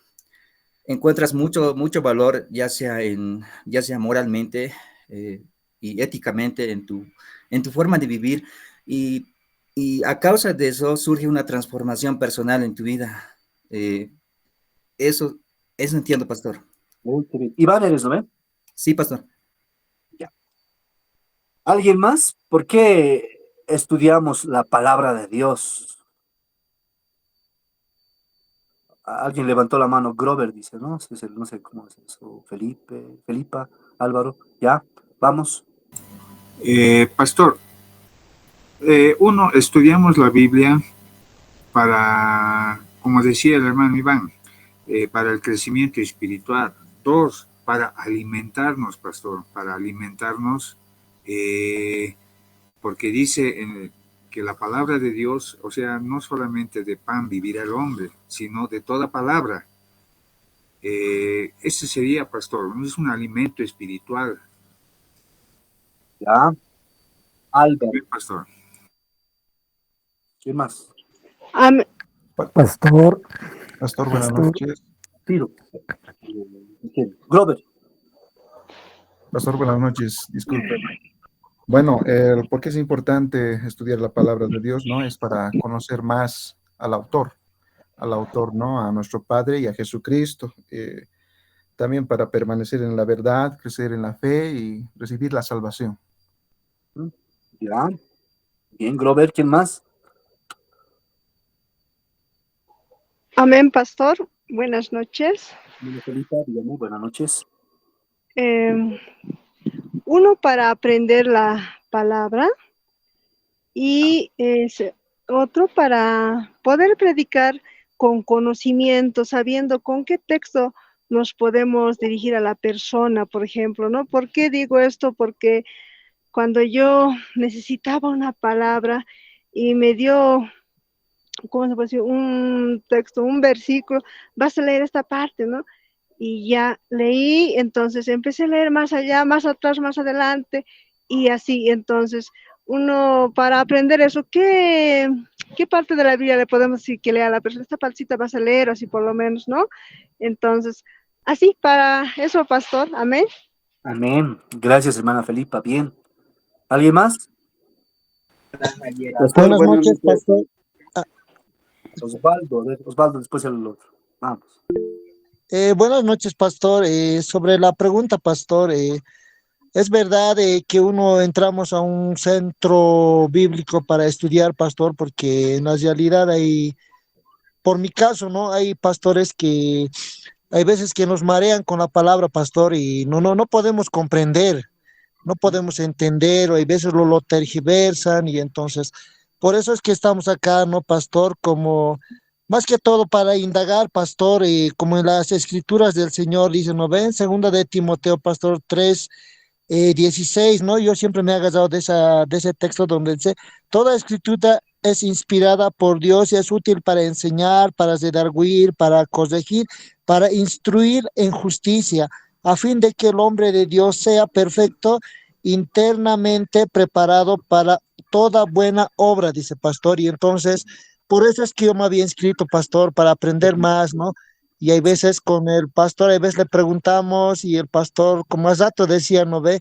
Encuentras mucho valor, ya sea moralmente y éticamente en tu forma de vivir, y, y a causa de eso surge una transformación personal en tu vida. Eh, eso, eso entiendo, pastor. Uy, qué bien. Iván eres, ¿no ve? Sí, pastor. Ya. ¿Alguien más? ¿Por qué estudiamos la palabra de Dios? Alguien levantó la mano, Grover dice, ¿no? No sé cómo es eso. Felipa, Álvaro. Ya, vamos. Pastor, uno, estudiamos la Biblia para, como decía el hermano Iván, para el crecimiento espiritual. Dos, para alimentarnos, pastor, para alimentarnos, eh, porque dice que la palabra de Dios, o sea, no solamente de pan vivirá el hombre, sino de toda palabra. Ese sería, pastor, es un alimento espiritual. Ya, Álvaro, Pastor. ¿qué más? Am- Pastor, Pastor, buenas pastor, noches. Tiro. Glover. Pastor, buenas noches. Disculpe. Bueno, ¿por qué es importante estudiar la palabra de Dios? ¿No? Es para conocer más al autor, ¿no? A nuestro Padre y a Jesucristo. También para permanecer en la verdad, crecer en la fe y recibir la salvación. Ya. Bien, Glover, ¿quién más? Amén, pastor. Buenas noches. Bien, Felipa, dígame, buenas noches. Eh, Uno para aprender la palabra y otro para poder predicar con conocimiento, sabiendo con qué texto nos podemos dirigir a la persona, por ejemplo, ¿no? ¿Por qué digo esto? Porque cuando yo necesitaba una palabra y me dio, ¿cómo se puede decir? Un texto, un versículo, vas a leer esta parte, ¿no? Y ya leí, entonces empecé a leer más allá, más atrás, más adelante, y así, entonces, uno para aprender eso, ¿qué parte de la Biblia le podemos decir que lea a la persona? Esta partecita vas a leer, así por lo menos, ¿no? Entonces, así, para eso, pastor, amén. Amén. Gracias, hermana Felipa. Bien. ¿Alguien más? Pastor, buenas buenas noches, noches. pastor. Ah, Osvaldo, después el otro. Vamos. buenas noches, pastor. Sobre la pregunta, pastor, ¿es verdad que uno entramos a un centro bíblico para estudiar, pastor? Porque en la realidad hay, por mi caso, ¿no? Hay pastores que hay veces que nos marean con la palabra, pastor, y no podemos comprender, no podemos entender, o hay veces lo tergiversan, y entonces, por eso es que estamos acá, ¿no, pastor? Como, más que todo para indagar, pastor, y como en las escrituras del Señor dicen, ¿no ven? Segunda de Timoteo, pastor 3 16, ¿no? Yo siempre me he agarrado de ese texto donde dice, toda escritura es inspirada por Dios y es útil para enseñar, para redarguir, para corregir, para instruir en justicia, a fin de que el hombre de Dios sea perfecto, internamente preparado para toda buena obra, dice pastor. Y entonces, por eso es que yo me había inscrito, pastor, para aprender más, ¿no? Y hay veces con el pastor, hay veces le preguntamos y el pastor, como hace rato decía, ¿no ve?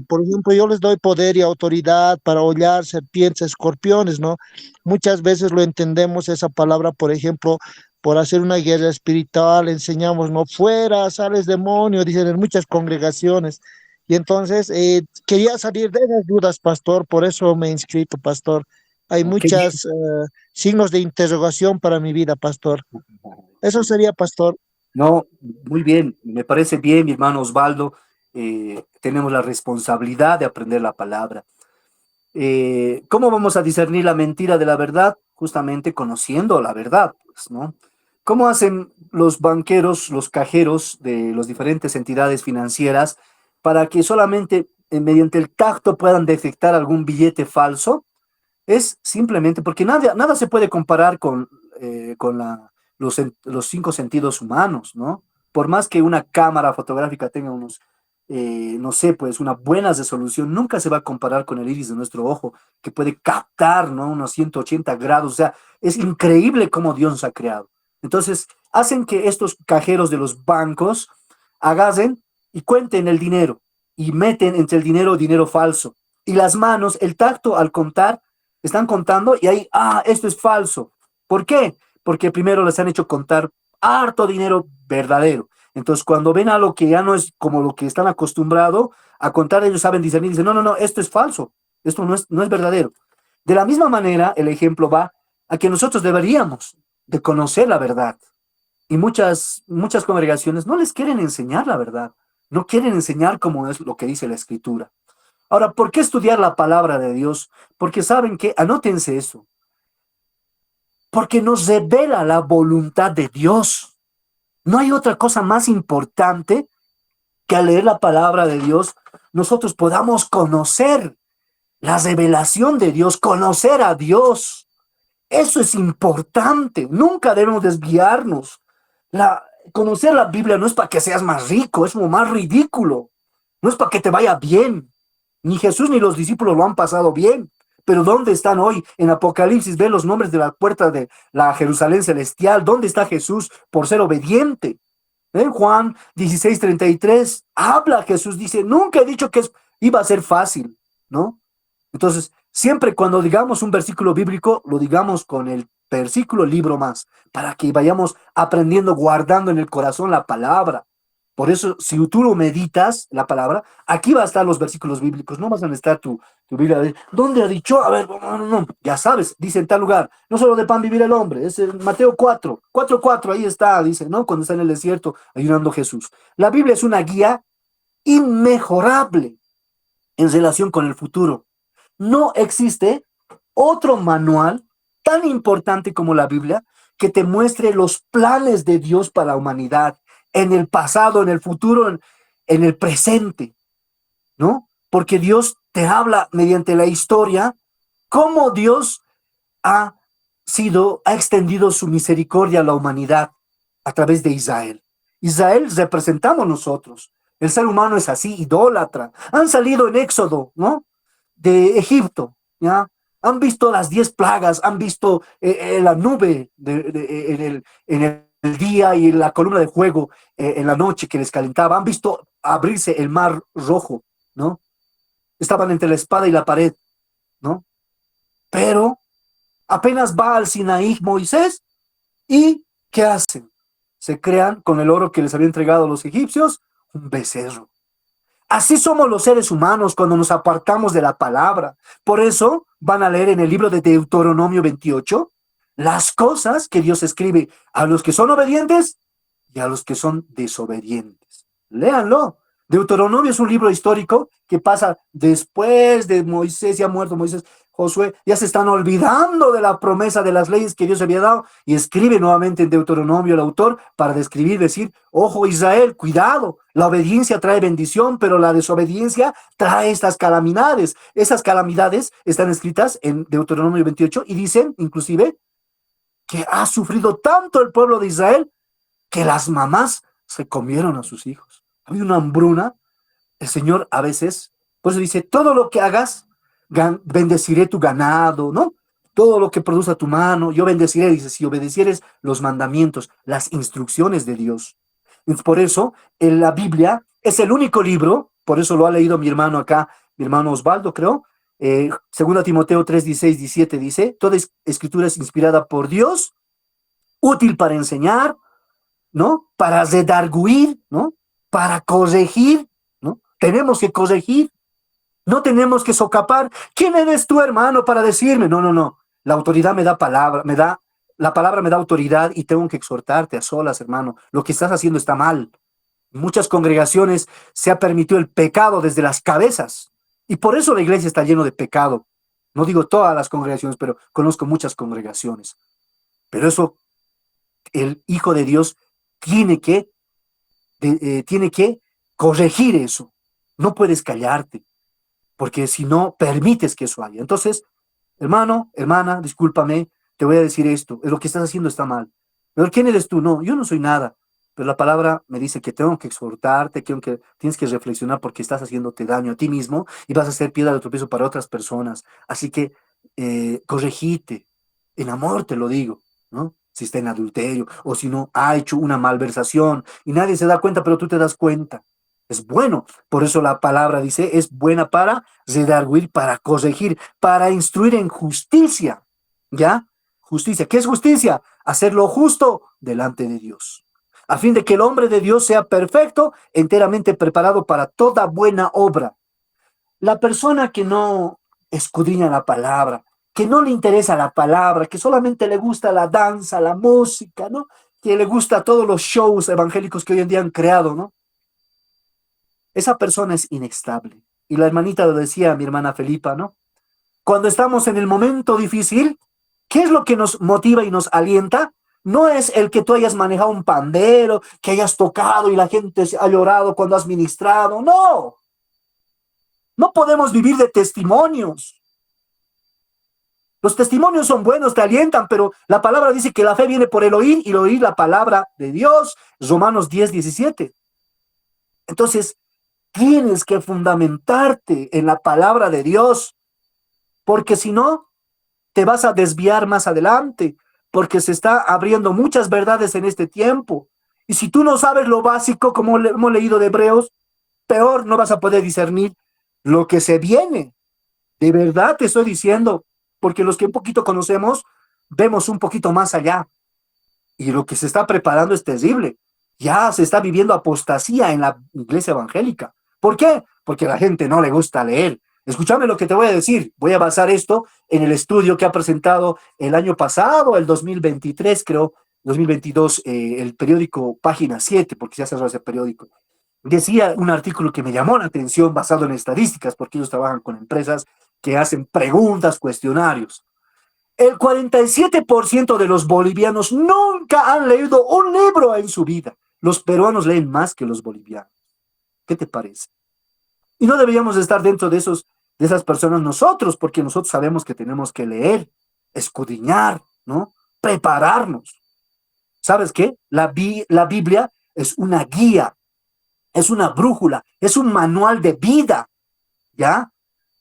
Por ejemplo, yo les doy poder y autoridad para hollar serpientes, escorpiones, ¿no? Muchas veces lo entendemos esa palabra, por ejemplo, por hacer una guerra espiritual, enseñamos, no fuera, sales demonio, dicen en muchas congregaciones. Y entonces quería salir de esas dudas, pastor, por eso me he inscrito, pastor. Hay Oh, qué bien. muchos signos de interrogación para mi vida, pastor. Eso sería, pastor. No, muy bien. Me parece bien, mi hermano Osvaldo. Tenemos la responsabilidad de aprender la palabra. ¿Cómo vamos a discernir la mentira de la verdad? Justamente conociendo la verdad, pues, ¿no? ¿Cómo hacen los banqueros, los cajeros de las diferentes entidades financieras para que solamente mediante el tacto puedan detectar algún billete falso? Es simplemente porque nada se puede comparar con los cinco sentidos humanos, ¿no? Por más que una cámara fotográfica tenga no sé, pues una buena resolución, nunca se va a comparar con el iris de nuestro ojo, que puede captar, ¿no? Unos 180 grados. O sea, es increíble cómo Dios nos ha creado. Entonces, hacen que estos cajeros de los bancos agarren y cuenten el dinero y meten entre el dinero falso. Y las manos, el tacto al contar, están contando y ahí, esto es falso. ¿Por qué? Porque primero les han hecho contar harto dinero verdadero. Entonces, cuando ven algo que ya no es como lo que están acostumbrados a contar, ellos saben discernir, dicen, no, esto es falso, esto no es verdadero. De la misma manera, el ejemplo va a que nosotros deberíamos de conocer la verdad. Y muchas congregaciones no les quieren enseñar la verdad, no quieren enseñar cómo es lo que dice la escritura. Ahora, ¿por qué estudiar la palabra de Dios? Porque saben que, anótense eso, porque nos revela la voluntad de Dios. No hay otra cosa más importante que al leer la palabra de Dios nosotros podamos conocer la revelación de Dios, conocer a Dios. Eso es importante. Nunca debemos desviarnos. Conocer la Biblia no es para que seas más rico, es como más ridículo. No es para que te vaya bien. Ni Jesús ni los discípulos lo han pasado bien. Pero ¿dónde están hoy? En Apocalipsis ve los nombres de la puerta de la Jerusalén celestial. ¿Dónde está Jesús por ser obediente? En Juan 16:33 habla Jesús, dice, nunca he dicho que iba a ser fácil, ¿no? Entonces, siempre cuando digamos un versículo bíblico, lo digamos con el versículo libro más, para que vayamos aprendiendo, guardando en el corazón la palabra. Por eso, si tú lo meditas, la palabra, aquí va a estar los versículos bíblicos, no vas a necesitar tu Biblia. ¿Dónde ha dicho? A ver, no, ya sabes, dice en tal lugar, no solo de pan vivir el hombre, es en Mateo 4:4, ahí está, dice, ¿no? Cuando está en el desierto ayunando Jesús. La Biblia es una guía inmejorable en relación con el futuro. No existe otro manual tan importante como la Biblia que te muestre los planes de Dios para la humanidad, en el pasado, en el futuro, en el presente, ¿no? Porque Dios te habla mediante la historia cómo Dios ha extendido su misericordia a la humanidad a través de Israel. Israel representamos nosotros. El ser humano es así, idólatra. Han salido en Éxodo, ¿no? De Egipto, ¿ya? Han visto las 10 plagas, han visto la nube en el día y la columna de fuego en la noche que les calentaba. Han visto abrirse el mar rojo, ¿no? Estaban entre la espada y la pared, ¿no? Pero apenas va al Sinaí Moisés y ¿qué hacen? Se crean con el oro que les había entregado los egipcios, un becerro. Así somos los seres humanos cuando nos apartamos de la palabra. Por eso van a leer en el libro de Deuteronomio 28 las cosas que Dios escribe a los que son obedientes y a los que son desobedientes. Léanlo. Deuteronomio es un libro histórico que pasa después de Moisés, ya muerto Moisés, Josué, ya se están olvidando de la promesa de las leyes que Dios había dado y escribe nuevamente en Deuteronomio el autor para describir, decir, ojo Israel, cuidado, la obediencia trae bendición, pero la desobediencia trae estas calamidades. Esas calamidades están escritas en Deuteronomio 28 y dicen, inclusive, que ha sufrido tanto el pueblo de Israel que las mamás se comieron a sus hijos. Había una hambruna. El Señor a veces, por eso dice, todo lo que hagas, bendeciré tu ganado, ¿no? Todo lo que produzca tu mano, yo bendeciré, dice, si obedecieres los mandamientos, las instrucciones de Dios. Y por eso, en la Biblia es el único libro, por eso lo ha leído mi hermano acá, mi hermano Osvaldo, creo, 2 Timoteo 3:16-17 dice, toda escritura es inspirada por Dios, útil para enseñar, ¿no? Para redarguir, ¿no? Para corregir, ¿no? Tenemos que corregir, no tenemos que socapar. ¿Quién eres tú, hermano, para decirme? No, no, no. La autoridad me da palabra, la palabra me da autoridad y tengo que exhortarte a solas, hermano. Lo que estás haciendo está mal. En muchas congregaciones se ha permitido el pecado desde las cabezas y por eso la iglesia está lleno de pecado. No digo todas las congregaciones, pero conozco muchas congregaciones. Pero eso, el Hijo de Dios tiene que corregir eso. No puedes callarte, porque si no, permites que eso haya. Entonces, hermano, hermana, discúlpame, te voy a decir esto, lo que estás haciendo está mal. Pero ¿quién eres tú? No, yo no soy nada. Pero la palabra me dice que tengo que exhortarte, que tienes que reflexionar porque estás haciéndote daño a ti mismo y vas a ser piedra de tropiezo para otras personas. Así que corregite, en amor te lo digo, ¿no? Si está en adulterio o si no ha hecho una malversación y nadie se da cuenta, pero tú te das cuenta. Es bueno. Por eso la palabra dice, es buena para redarguir, para corregir, para instruir en justicia. ¿Ya? Justicia. ¿Qué es justicia? Hacer lo justo delante de Dios. A fin de que el hombre de Dios sea perfecto, enteramente preparado para toda buena obra. La persona que no escudriña la palabra, que no le interesa la palabra, que solamente le gusta la danza, la música, ¿no? Que le gusta todos los shows evangélicos que hoy en día han creado, ¿no? Esa persona es inestable. Y la hermanita lo decía, mi hermana Felipa, ¿no? Cuando estamos en el momento difícil, ¿Qué es lo que nos motiva y nos alienta? No es el que tú hayas manejado un pandero, que hayas tocado y la gente ha llorado cuando has ministrado. No, no podemos vivir de testimonios. Los testimonios son buenos, te alientan, pero la palabra dice que la fe viene por el oír y el oír la palabra de Dios. Romanos 10:17. Entonces, tienes que fundamentarte en la palabra de Dios, porque si no, te vas a desviar más adelante, porque se está abriendo muchas verdades en este tiempo. Y si tú no sabes lo básico, como hemos leído de Hebreos, peor no vas a poder discernir lo que se viene. De verdad te estoy diciendo, porque los que un poquito conocemos, vemos un poquito más allá. Y lo que se está preparando es terrible. Ya se está viviendo apostasía en la iglesia evangélica. ¿Por qué? Porque a la gente no le gusta leer. Escúchame lo que te voy a decir. Voy a basar esto en el estudio que ha presentado el año pasado, el 2023, creo, 2022, el periódico Página 7, porque ya cerró ese periódico. Decía un artículo que me llamó la atención basado en estadísticas, porque ellos trabajan con empresas que hacen preguntas, cuestionarios. El 47% de los bolivianos nunca han leído un libro en su vida. Los peruanos leen más que los bolivianos. ¿Qué te parece? Y no deberíamos estar dentro de esas personas nosotros, porque nosotros sabemos que tenemos que leer, escudriñar, ¿no? Prepararnos. ¿Sabes qué? La Biblia es una guía, es una brújula, es un manual de vida, ¿ya?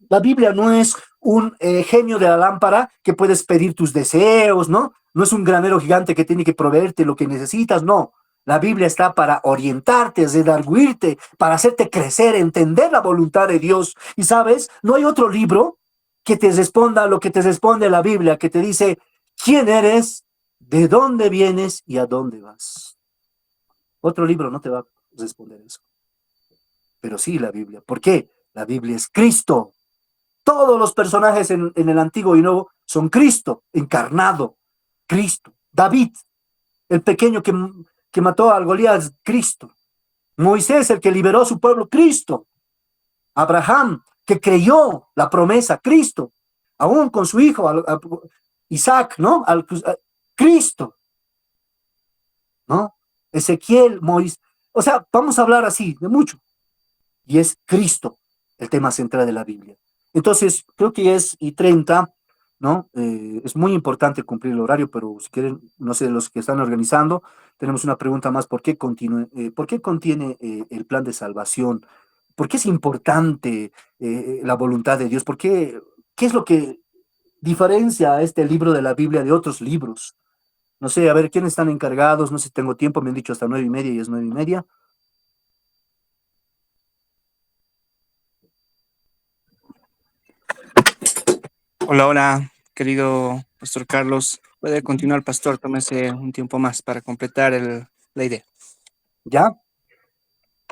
La Biblia no es un genio de la lámpara que puedes pedir tus deseos, ¿no? No es un granero gigante que tiene que proveerte lo que necesitas, no. La Biblia está para orientarte, redarguirte, para hacerte crecer, entender la voluntad de Dios. Y sabes, no hay otro libro que te responda lo que te responde la Biblia, que te dice quién eres, de dónde vienes y a dónde vas. Otro libro no te va a responder eso. Pero sí la Biblia. ¿Por qué? La Biblia es Cristo. Todos los personajes en el Antiguo y Nuevo son Cristo, encarnado. Cristo. David, el pequeño que mató al Goliat, Cristo. Moisés, el que liberó a su pueblo, Cristo. Abraham, que creyó la promesa, Cristo. Aún con su hijo, Isaac, ¿no? Cristo, ¿no? Ezequiel, Moisés. O sea, vamos a hablar así, de mucho. Y es Cristo el tema central de la Biblia. Entonces, creo que es y 30, ¿no? Es muy importante cumplir el horario, pero si quieren, no sé, los que están organizando, tenemos una pregunta más. ¿Por qué contiene el plan de salvación? ¿Por qué es importante la voluntad de Dios? ¿Qué es lo que diferencia a este libro de la Biblia de otros libros? No sé, a ver, ¿quiénes están encargados? No sé si tengo tiempo, me han dicho hasta 9:30 y es 9:30. Hola, hola, querido Pastor Carlos. Puede continuar, Pastor, tómese un tiempo más para completar la idea. ¿Ya?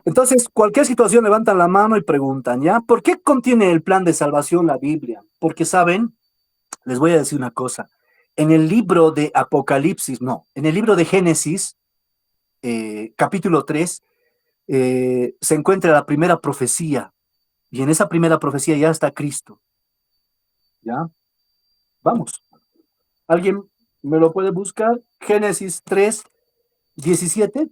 Entonces, cualquier situación levantan la mano y preguntan, ¿ya? ¿Por qué contiene el plan de salvación la Biblia? Porque, ¿saben? Les voy a decir una cosa. En el libro de Apocalipsis, no, en el libro de Génesis, capítulo 3, se encuentra la primera profecía. Y en esa primera profecía ya está Cristo. ¿Ya? Vamos. ¿Alguien me lo puede buscar? Génesis 3:17.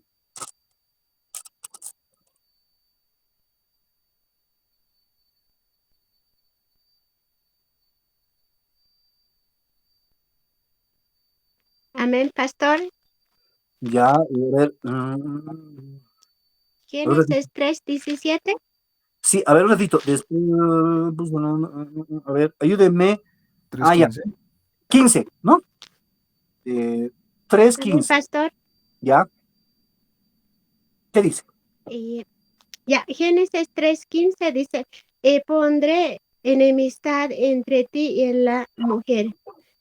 Amén, pastor. Ya, a ver. Génesis 3:17. Sí, a ver un ratito. Pues, a ver, ayúdenme. Ya. 3:15. 15, ¿no? Amén, 3:15. pastor. ¿Ya? ¿Qué dice? Ya, Génesis 3:15 dice, pondré enemistad entre ti y la mujer,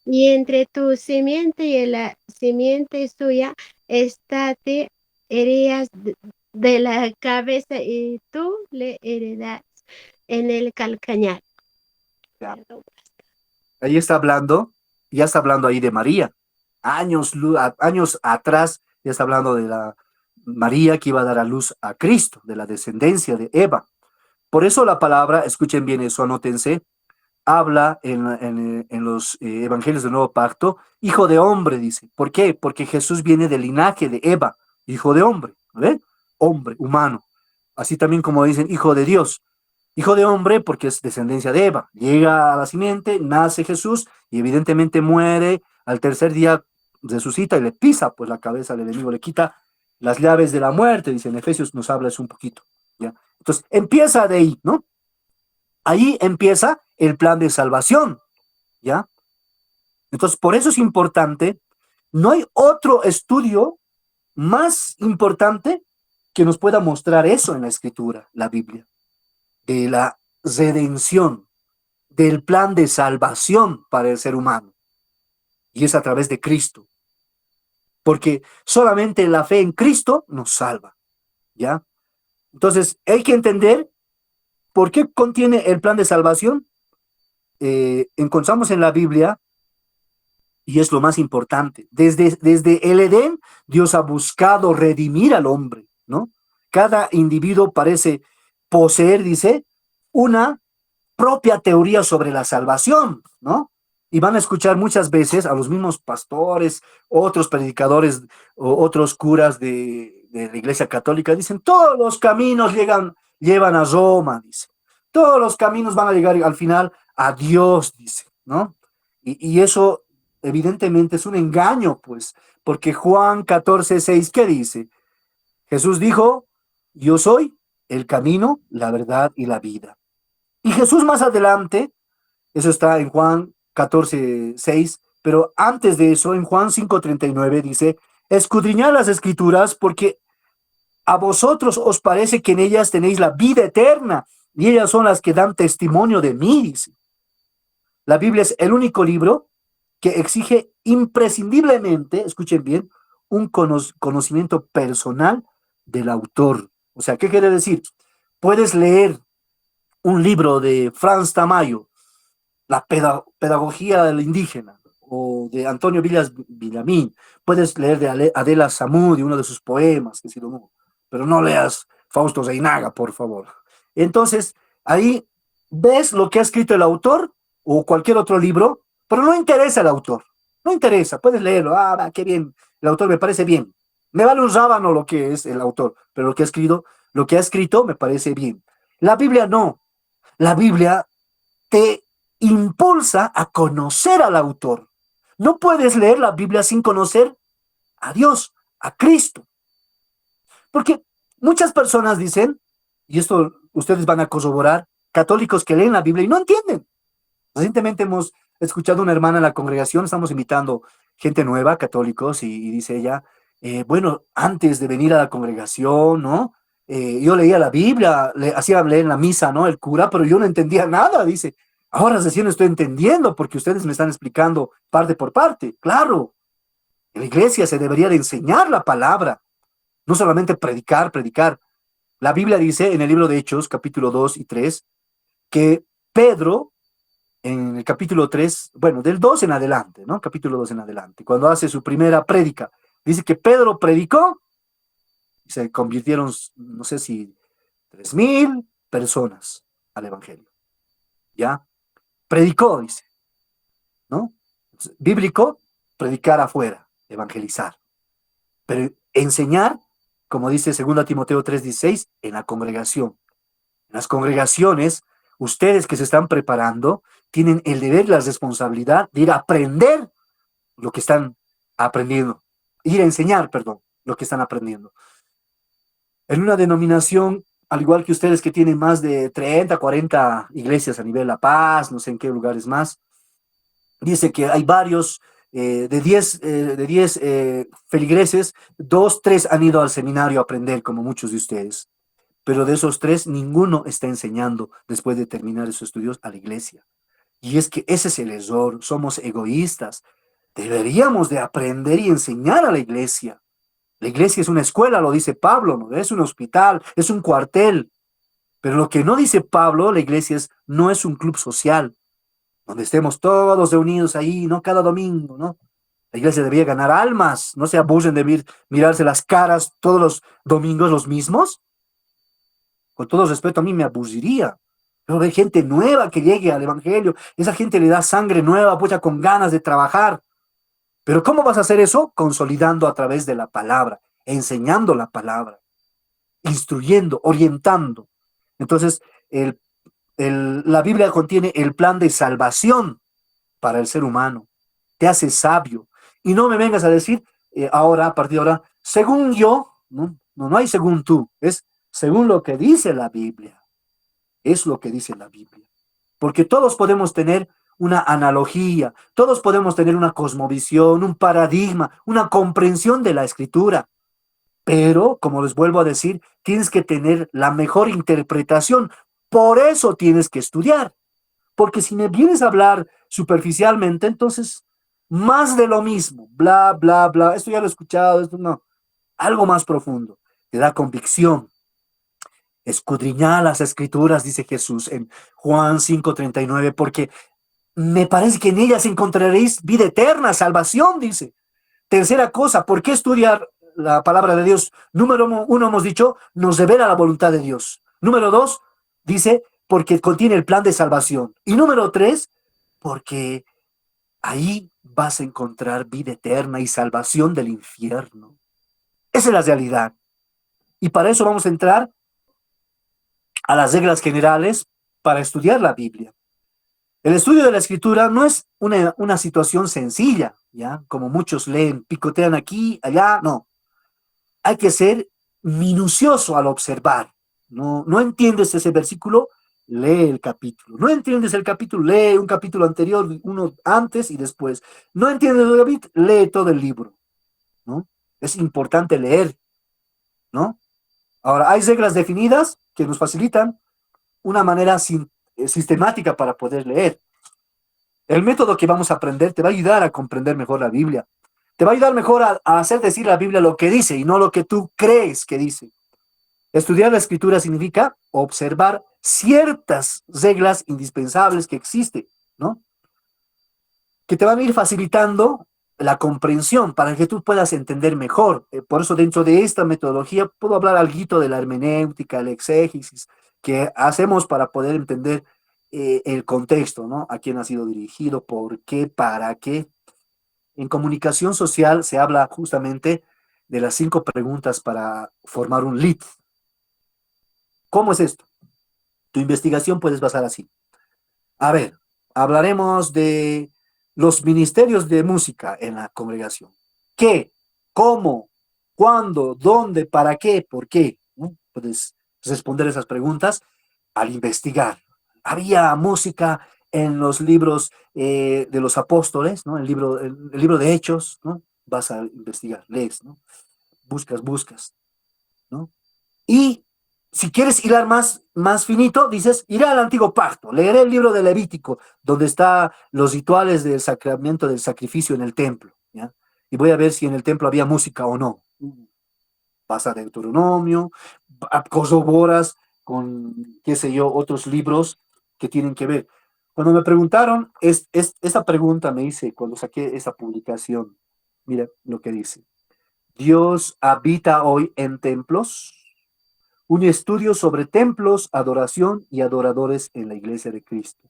y entre tu simiente y la simiente suya, esta te herirás de la cabeza y tú le heredarás en el calcañar. Ya. Ahí está hablando, ya está hablando ahí de María. Años atrás ya está hablando de la María que iba a dar a luz a Cristo, de la descendencia de Eva. Por eso la palabra, escuchen bien eso, anótense, habla en los evangelios del Nuevo Pacto, hijo de hombre, dice. ¿Por qué? Porque Jesús viene del linaje de Eva, hijo de hombre, ¿ve? Hombre, humano. Así también como dicen, hijo de Dios. Hijo de hombre porque es descendencia de Eva. Llega a la simiente, nace Jesús y evidentemente muere. Al tercer día resucita y le pisa pues la cabeza al enemigo, le quita las llaves de la muerte, dice en Efesios, nos habla eso un poquito. ¿Ya? Entonces empieza de ahí, ¿no? Ahí empieza el plan de salvación, ¿ya? Entonces, por eso es importante, no hay otro estudio más importante que nos pueda mostrar eso en la Escritura, la Biblia, de la redención, del plan de salvación para el ser humano, y es a través de Cristo, porque solamente la fe en Cristo nos salva, ¿ya? Entonces, hay que entender por qué contiene el plan de salvación. Encontramos en la Biblia, y es lo más importante, desde el Edén, Dios ha buscado redimir al hombre, ¿no? Cada individuo parece poseer, dice, una propia teoría sobre la salvación, ¿no? Y van a escuchar muchas veces a los mismos pastores, otros predicadores, o otros curas de la Iglesia Católica, dicen, todos los caminos llevan a Roma, dice. Todos los caminos van a llegar al final a Dios, dice, ¿no? Y eso evidentemente es un engaño, pues, porque Juan 14:6, ¿qué dice? Jesús dijo, yo soy el camino, la verdad y la vida. Y Jesús más adelante, eso está en Juan 14:6, pero antes de eso, en Juan 5:39 dice, escudriñad las escrituras porque a vosotros os parece que en ellas tenéis la vida eterna y ellas son las que dan testimonio de mí, dice. La Biblia es el único libro que exige imprescindiblemente, escuchen bien, un conocimiento personal del autor. O sea, ¿qué quiere decir? Puedes leer un libro de Franz Tamayo, la pedagogía del indígena, o de Antonio Villas Villamín. Puedes leer de Adela Samud, uno de sus poemas, que si no, pero no leas Fausto Reinaga, por favor. Entonces, ahí ves lo que ha escrito el autor o cualquier otro libro, pero no interesa el autor. No interesa, puedes leerlo. Ah, qué bien, el autor me parece bien. Me vale un rábano lo que es el autor, pero lo que ha escrito me parece bien. La Biblia no. La Biblia te impulsa a conocer al autor. No puedes leer la Biblia sin conocer a Dios, a Cristo. Porque muchas personas dicen, y esto ustedes van a corroborar, católicos que leen la Biblia y no entienden. Recientemente hemos escuchado a una hermana en la congregación, estamos invitando gente nueva, católicos, y dice ella, bueno, antes de venir a la congregación, ¿no? Yo leía la Biblia, hacía leer en la misa, ¿no? El cura, pero yo no entendía nada, dice. Ahora recién estoy entendiendo porque ustedes me están explicando parte por parte. Claro, en la iglesia se debería de enseñar la palabra, no solamente predicar, predicar. La Biblia dice en el libro de Hechos, capítulo 2 y 3, que Pedro, en el capítulo 3, bueno, del 2 en adelante, ¿no? Capítulo 2 en adelante, cuando hace su primera prédica, dice que Pedro predicó y se convirtieron, no sé si 3,000 personas al evangelio. ¿Ya? Predicó, dice, ¿no? Bíblico, predicar afuera, evangelizar. Pero enseñar, como dice 2 Timoteo 3:16, en la congregación. En las congregaciones, ustedes que se están preparando, tienen el deber y la responsabilidad de ir a aprender lo que están aprendiendo. Ir a enseñar, perdón, lo que están aprendiendo. En una denominación, al igual que ustedes que tienen más de 30, 40 iglesias a nivel La Paz, no sé en qué lugares más, dice que hay varios, de 10 feligreses, 2, 3 han ido al seminario a aprender, como muchos de ustedes. Pero de esos 3, ninguno está enseñando después de terminar sus estudios a la iglesia. Y es que ese es el error, somos egoístas. Deberíamos de aprender y enseñar a la iglesia. La iglesia es una escuela, lo dice Pablo, ¿no? Es un hospital, es un cuartel. Pero lo que no dice Pablo, la iglesia no es un club social, donde estemos todos reunidos ahí, ¿no? Cada domingo, ¿no? La iglesia debería ganar almas, no se abusen de mirarse las caras todos los domingos los mismos. Con todo respeto, a mí me aburriría. Pero ve gente nueva que llegue al Evangelio. Esa gente le da sangre nueva, pues ya con ganas de trabajar. Pero ¿cómo vas a hacer eso? Consolidando a través de la palabra, enseñando la palabra, instruyendo, orientando. Entonces, la Biblia contiene el plan de salvación para el ser humano. Te hace sabio. Y no me vengas a decir ahora, a partir de ahora, según yo, no, no, no hay según tú, es según lo que dice la Biblia. Es lo que dice la Biblia. Porque todos podemos tener una analogía, todos podemos tener una cosmovisión, un paradigma, una comprensión de la escritura. Pero, como les vuelvo a decir, tienes que tener la mejor interpretación. Por eso tienes que estudiar. Porque si me vienes a hablar superficialmente, entonces más de lo mismo, bla, bla, bla. Esto ya lo he escuchado, esto no. Algo más profundo. Te da convicción. Escudriñad las escrituras, dice Jesús en Juan 5:39, porque me parece que en ellas encontraréis vida eterna, salvación, dice. Tercera cosa, ¿por qué estudiar la palabra de Dios? Número uno, hemos dicho, nos revela la voluntad de Dios. Número dos, dice, porque contiene el plan de salvación. Y número tres, porque ahí vas a encontrar vida eterna y salvación del infierno. Esa es la realidad. Y para eso vamos a entrar a las reglas generales para estudiar la Biblia. El estudio de la escritura no es una situación sencilla, ¿ya? Como muchos leen, picotean aquí, allá, no. Hay que ser minucioso al observar. No entiendes ese versículo, lee el capítulo. No entiendes el capítulo, lee un capítulo anterior, uno antes y después. No entiendes el capítulo, lee todo el libro, ¿no? Es importante leer, ¿no? Ahora, hay reglas definidas que nos facilitan una manera sistemática para poder leer. El método que vamos a aprender te va a ayudar a comprender mejor la Biblia. Te va a ayudar mejor a hacer decir la Biblia lo que dice y no lo que tú crees que dice. Estudiar la escritura significa observar ciertas reglas indispensables que existen, ¿no? Que te van a ir facilitando la comprensión para que tú puedas entender mejor. Por eso dentro de esta metodología puedo hablar algo de la hermenéutica, el exégesis, que hacemos para poder entender el contexto, ¿no? A quién ha sido dirigido, por qué, para qué. En comunicación social se habla justamente de las 5 preguntas para formar un lead. ¿Cómo es esto? Tu investigación puedes basar así. A ver, hablaremos de los ministerios de música en la congregación. ¿Qué? ¿Cómo? ¿Cuándo? ¿Dónde? ¿Para qué? ¿Por qué? ¿No? Puedes responder esas preguntas al investigar. Había música en los libros de los apóstoles, ¿no? El libro de Hechos, ¿no? Vas a investigar, lees, ¿no? Buscas, ¿no? Y si quieres hilar más finito, dices, iré al antiguo pacto, leeré el libro de Levítico, donde están los rituales del sacramento del sacrificio en el templo, ¿ya? Y voy a ver si en el templo había música o no. Vas a Deuteronomio, corroboras con, qué sé yo, otros libros que tienen que ver. Cuando me preguntaron, esa pregunta me hice cuando saqué esa publicación. Mira lo que dice. Dios habita hoy en templos. Un estudio sobre templos, adoración y adoradores en la iglesia de Cristo.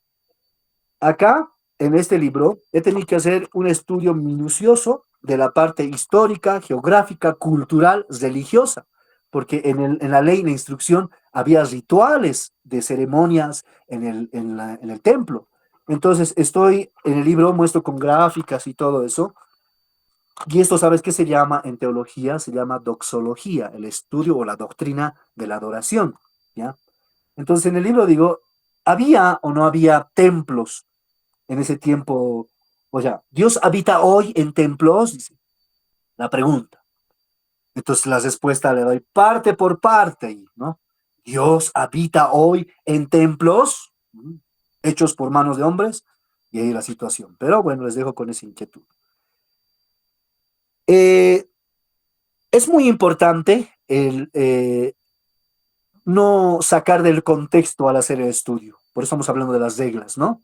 Acá, en este libro, he tenido que hacer un estudio minucioso de la parte histórica, geográfica, cultural, religiosa, porque en la ley, en la instrucción, había rituales de ceremonias en el templo. Entonces, estoy en el libro, muestro con gráficas y todo eso. Y esto, ¿sabes qué se llama en teología? Se llama doxología, el estudio o la doctrina de la adoración, ¿ya? Entonces, en el libro digo, ¿había o no había templos en ese tiempo? O sea, ¿Dios habita hoy en templos? Dice la pregunta. Entonces, la respuesta le doy parte por parte, ¿no? ¿Dios habita hoy en templos hechos por manos de hombres? Y ahí la situación. Pero bueno, les dejo con esa inquietud. Es muy importante no sacar del contexto al hacer el estudio. Por eso estamos hablando de las reglas, ¿no?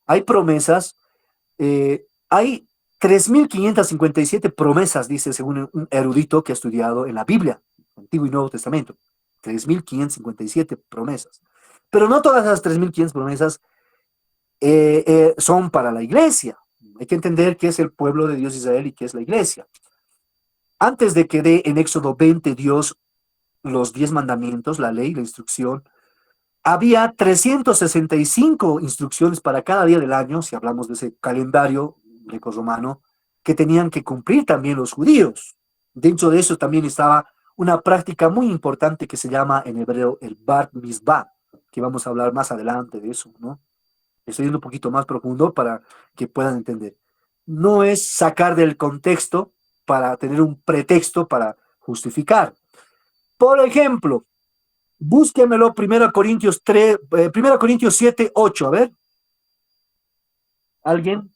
Hay promesas, hay 3.557 promesas, dice según un erudito que ha estudiado en la Biblia, Antiguo y Nuevo Testamento. 3.557 promesas. Pero no todas esas 3.500 promesas son para la iglesia. Hay que entender qué es el pueblo de Dios Israel y qué es la iglesia. Antes de que dé en Éxodo 20 Dios los 10 mandamientos, la ley, la instrucción, había 365 instrucciones para cada día del año, si hablamos de ese calendario greco-romano, que tenían que cumplir también los judíos. Dentro de eso también estaba una práctica muy importante que se llama en hebreo el Bar Mitzvah, que vamos a hablar más adelante de eso, ¿no? Estoy yendo un poquito más profundo para que puedan entender. No es sacar del contexto para tener un pretexto para justificar. Por ejemplo, búsquemelo 1 Corintios 3, 1 Corintios 7, 8, a ver. ¿Alguien?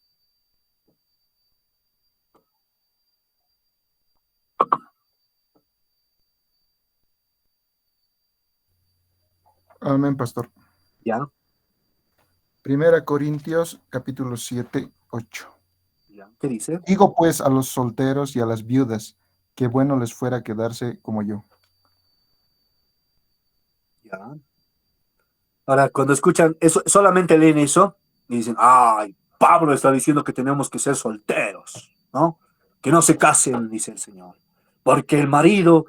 Amén, pastor. Ya, 1 Corintios, capítulo 7, 8. ya. ¿Qué dice? Digo pues a los solteros y a las viudas, que bueno les fuera quedarse como yo. Ya. Ahora, cuando escuchan eso, solamente leen eso y dicen, ay, Pablo está diciendo que tenemos que ser solteros, ¿no? Que no se casen, dice el Señor. Porque el marido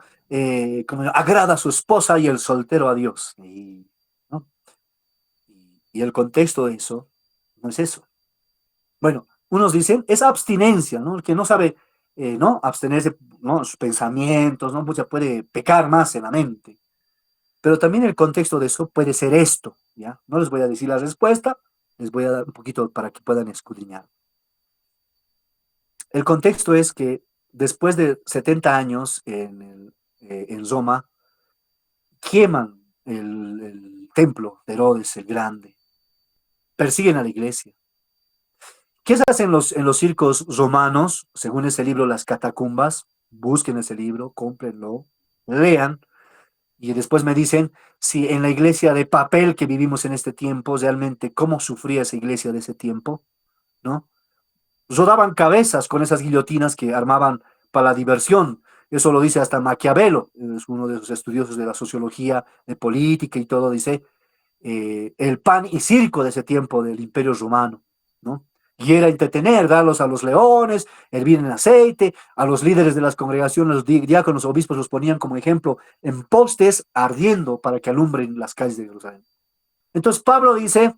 como agrada a su esposa y el soltero a Dios. ¿No? Y el contexto de eso no es eso. Bueno, unos dicen, es abstinencia, ¿no? El que no sabe, ¿no? Abstenerse, ¿no? Sus pensamientos, ¿no? Pues ya puede pecar más en la mente. Pero también el contexto de eso puede ser esto, ¿ya? No les voy a decir la respuesta, les voy a dar un poquito para que puedan escudriñar. El contexto es que después de 70 años en Roma, queman el templo de Herodes el Grande, persiguen a la iglesia. ¿Qué se hace en los circos romanos? Según ese libro, Las Catacumbas, busquen ese libro, cómprenlo, lean, y después me dicen si en la iglesia de papel que vivimos en este tiempo, realmente cómo sufría esa iglesia de ese tiempo, ¿no? Rodaban cabezas con esas guillotinas que armaban para la diversión. Eso lo dice hasta Maquiavelo, es uno de los estudiosos de la sociología, de política y todo, dice el pan y circo de ese tiempo del Imperio Romano, ¿no? Y era entretener, darlos a los leones, hervir en aceite, a los líderes de las congregaciones, los diáconos, obispos, los ponían como ejemplo en postes ardiendo para que alumbren las calles de Jerusalén. Entonces Pablo dice,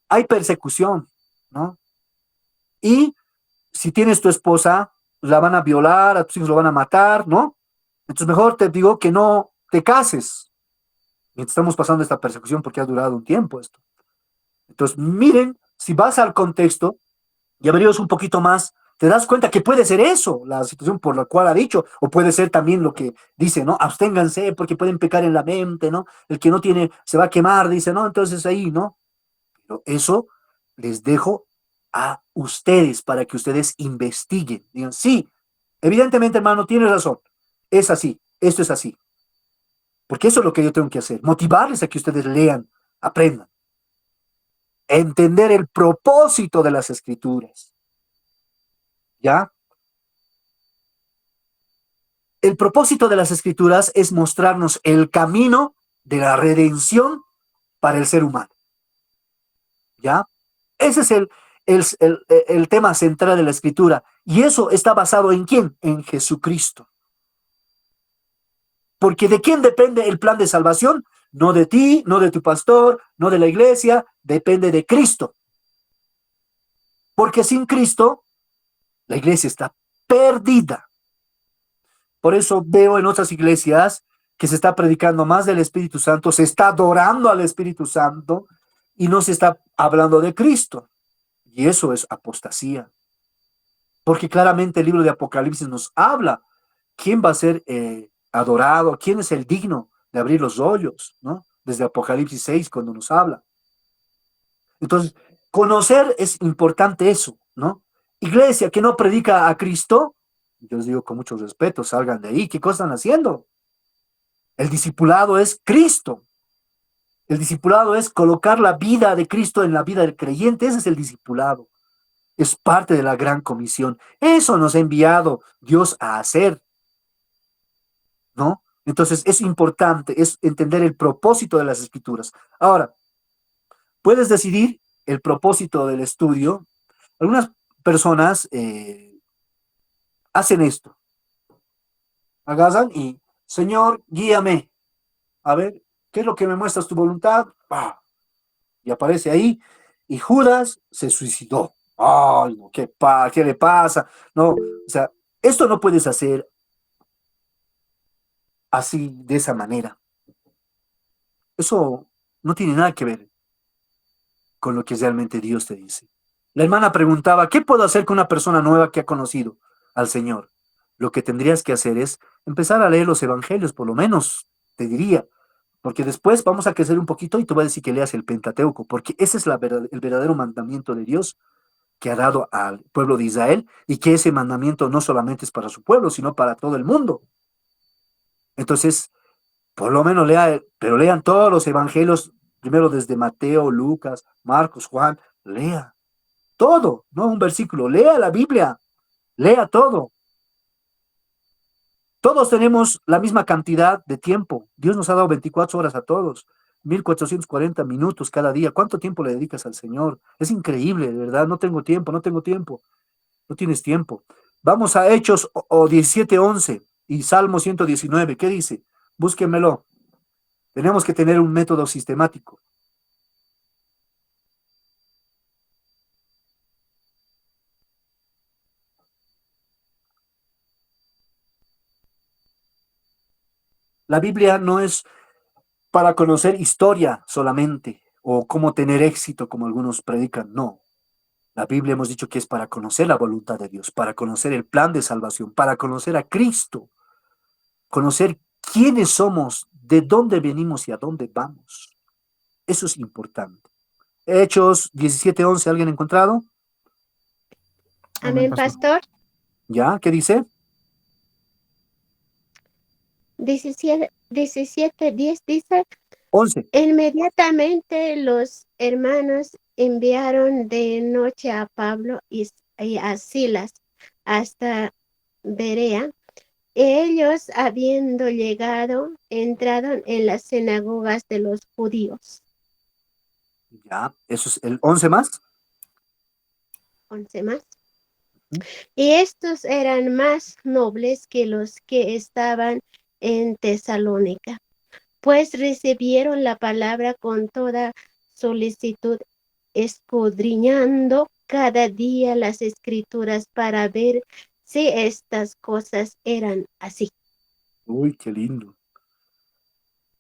hay persecución, ¿no? Y si tienes tu esposa, la van a violar, a tus hijos lo van a matar, ¿no? Entonces mejor te digo que no te cases. Y estamos pasando esta persecución porque ha durado un tiempo esto. Entonces, miren, si vas al contexto y averiguas un poquito más, te das cuenta que puede ser eso, la situación por la cual ha dicho, o puede ser también lo que dice, ¿no? Absténganse porque pueden pecar en la mente, ¿no? El que no tiene se va a quemar, dice, ¿no? Entonces ahí, ¿no? Pero eso les dejo a ustedes para que ustedes investiguen. Digan, sí, evidentemente, hermano, tienes razón. Es así, esto es así. Porque eso es lo que yo tengo que hacer, motivarles a que ustedes lean, aprendan, entender el propósito de las escrituras. ¿Ya? El propósito de las escrituras es mostrarnos el camino de la redención para el ser humano. ¿Ya? Ese es el tema central de la escritura. Y eso está basado en ¿quién? En Jesucristo. Porque ¿de quién depende el plan de salvación? No de ti, no de tu pastor, no de la iglesia, depende de Cristo. Porque sin Cristo, la iglesia está perdida. Por eso veo en otras iglesias que se está predicando más del Espíritu Santo, se está adorando al Espíritu Santo y no se está hablando de Cristo. Y eso es apostasía. Porque claramente el libro de Apocalipsis nos habla quién va a ser adorado, quién es el digno de abrir los rollos, ¿no? Desde Apocalipsis 6 cuando nos habla. Entonces, conocer es importante eso, ¿no? Iglesia que no predica a Cristo, yo les digo con mucho respeto, salgan de ahí. ¿Qué cosa están haciendo? El discipulado es Cristo. El discipulado es colocar la vida de Cristo en la vida del creyente. Ese es el discipulado. Es parte de la gran comisión. Eso nos ha enviado Dios a hacer, ¿no? Entonces, es importante, es entender el propósito de las escrituras. Ahora, puedes decidir el propósito del estudio. Algunas personas hacen esto, agarran y, Señor, guíame, a ver, ¿qué es lo que me muestras tu voluntad? ¡Pah! Y aparece ahí, y Judas se suicidó. Ay, no, ¿qué le pasa? No, o sea, esto no puedes hacer así, de esa manera. Eso no tiene nada que ver con lo que realmente Dios te dice. La hermana preguntaba, ¿qué puedo hacer con una persona nueva que ha conocido al Señor? Lo que tendrías que hacer es empezar a leer los evangelios, por lo menos, te diría, porque después vamos a crecer un poquito y te voy a decir que leas el Pentateuco, porque ese es el verdadero mandamiento de Dios que ha dado al pueblo de Israel y que ese mandamiento no solamente es para su pueblo, sino para todo el mundo. Entonces, por lo menos pero lean todos los evangelios, primero desde Mateo, Lucas, Marcos, Juan, lea todo, no un versículo, lea la Biblia, lea todo. Todos tenemos la misma cantidad de tiempo. Dios nos ha dado 24 horas a todos, 1440 minutos cada día. ¿Cuánto tiempo le dedicas al Señor? Es increíble, de verdad, no tengo tiempo, no tengo tiempo. No tienes tiempo. Vamos a Hechos 17:11 y Salmo 119. ¿Qué dice? Búsquenmelo. Tenemos que tener un método sistemático. La Biblia no es para conocer historia solamente o cómo tener éxito como algunos predican. No. La Biblia hemos dicho que es para conocer la voluntad de Dios, para conocer el plan de salvación, para conocer a Cristo, conocer quiénes somos, de dónde venimos y a dónde vamos. Eso es importante. Hechos 17:11, ¿alguien ha encontrado? Amén, Amén, pastor. pastor. ¿Ya? ¿Qué dice? 17:10 dice, 11. inmediatamente los hermanos enviaron de noche a Pablo y a Silas hasta Berea. Ellos, habiendo llegado, entraron en las sinagogas de los judíos. Ya, eso es el 11 más. 11 más. Ujú. Y estos eran más nobles que los que estaban en Tesalónica, pues recibieron la palabra con toda solicitud, escudriñando cada día las escrituras para ver si estas cosas eran así. Uy, qué lindo.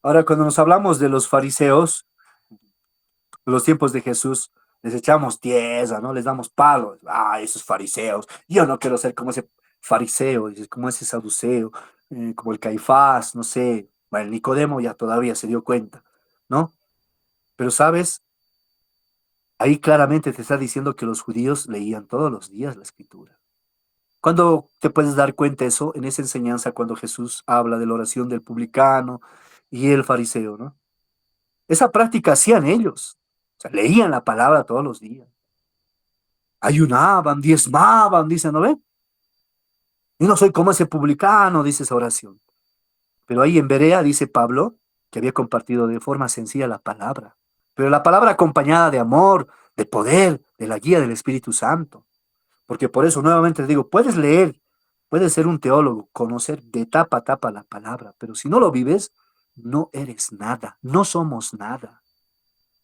Ahora, cuando nos hablamos de los fariseos, los tiempos de Jesús, les echamos tierra, ¿no? Les damos palos. Ah, esos fariseos. Yo no quiero ser como ese fariseo, como ese saduceo, como el Caifás, no sé. Bueno, el Nicodemo ya todavía se dio cuenta, ¿no? Pero, ¿sabes? Ahí claramente te está diciendo que los judíos leían todos los días la escritura. ¿Cuándo te puedes dar cuenta eso? En esa enseñanza cuando Jesús habla de la oración del publicano y el fariseo, ¿no? Esa práctica hacían ellos. O sea, leían la palabra todos los días. Ayunaban, diezmaban, dicen, ¿no ven? Y no soy como ese publicano, dice esa oración. Pero ahí en Berea dice Pablo que había compartido de forma sencilla la palabra. Pero la palabra acompañada de amor, de poder, de la guía del Espíritu Santo. Porque por eso nuevamente te digo, puedes leer, puedes ser un teólogo, conocer de tapa a tapa la palabra, pero si no lo vives, no eres nada, no somos nada.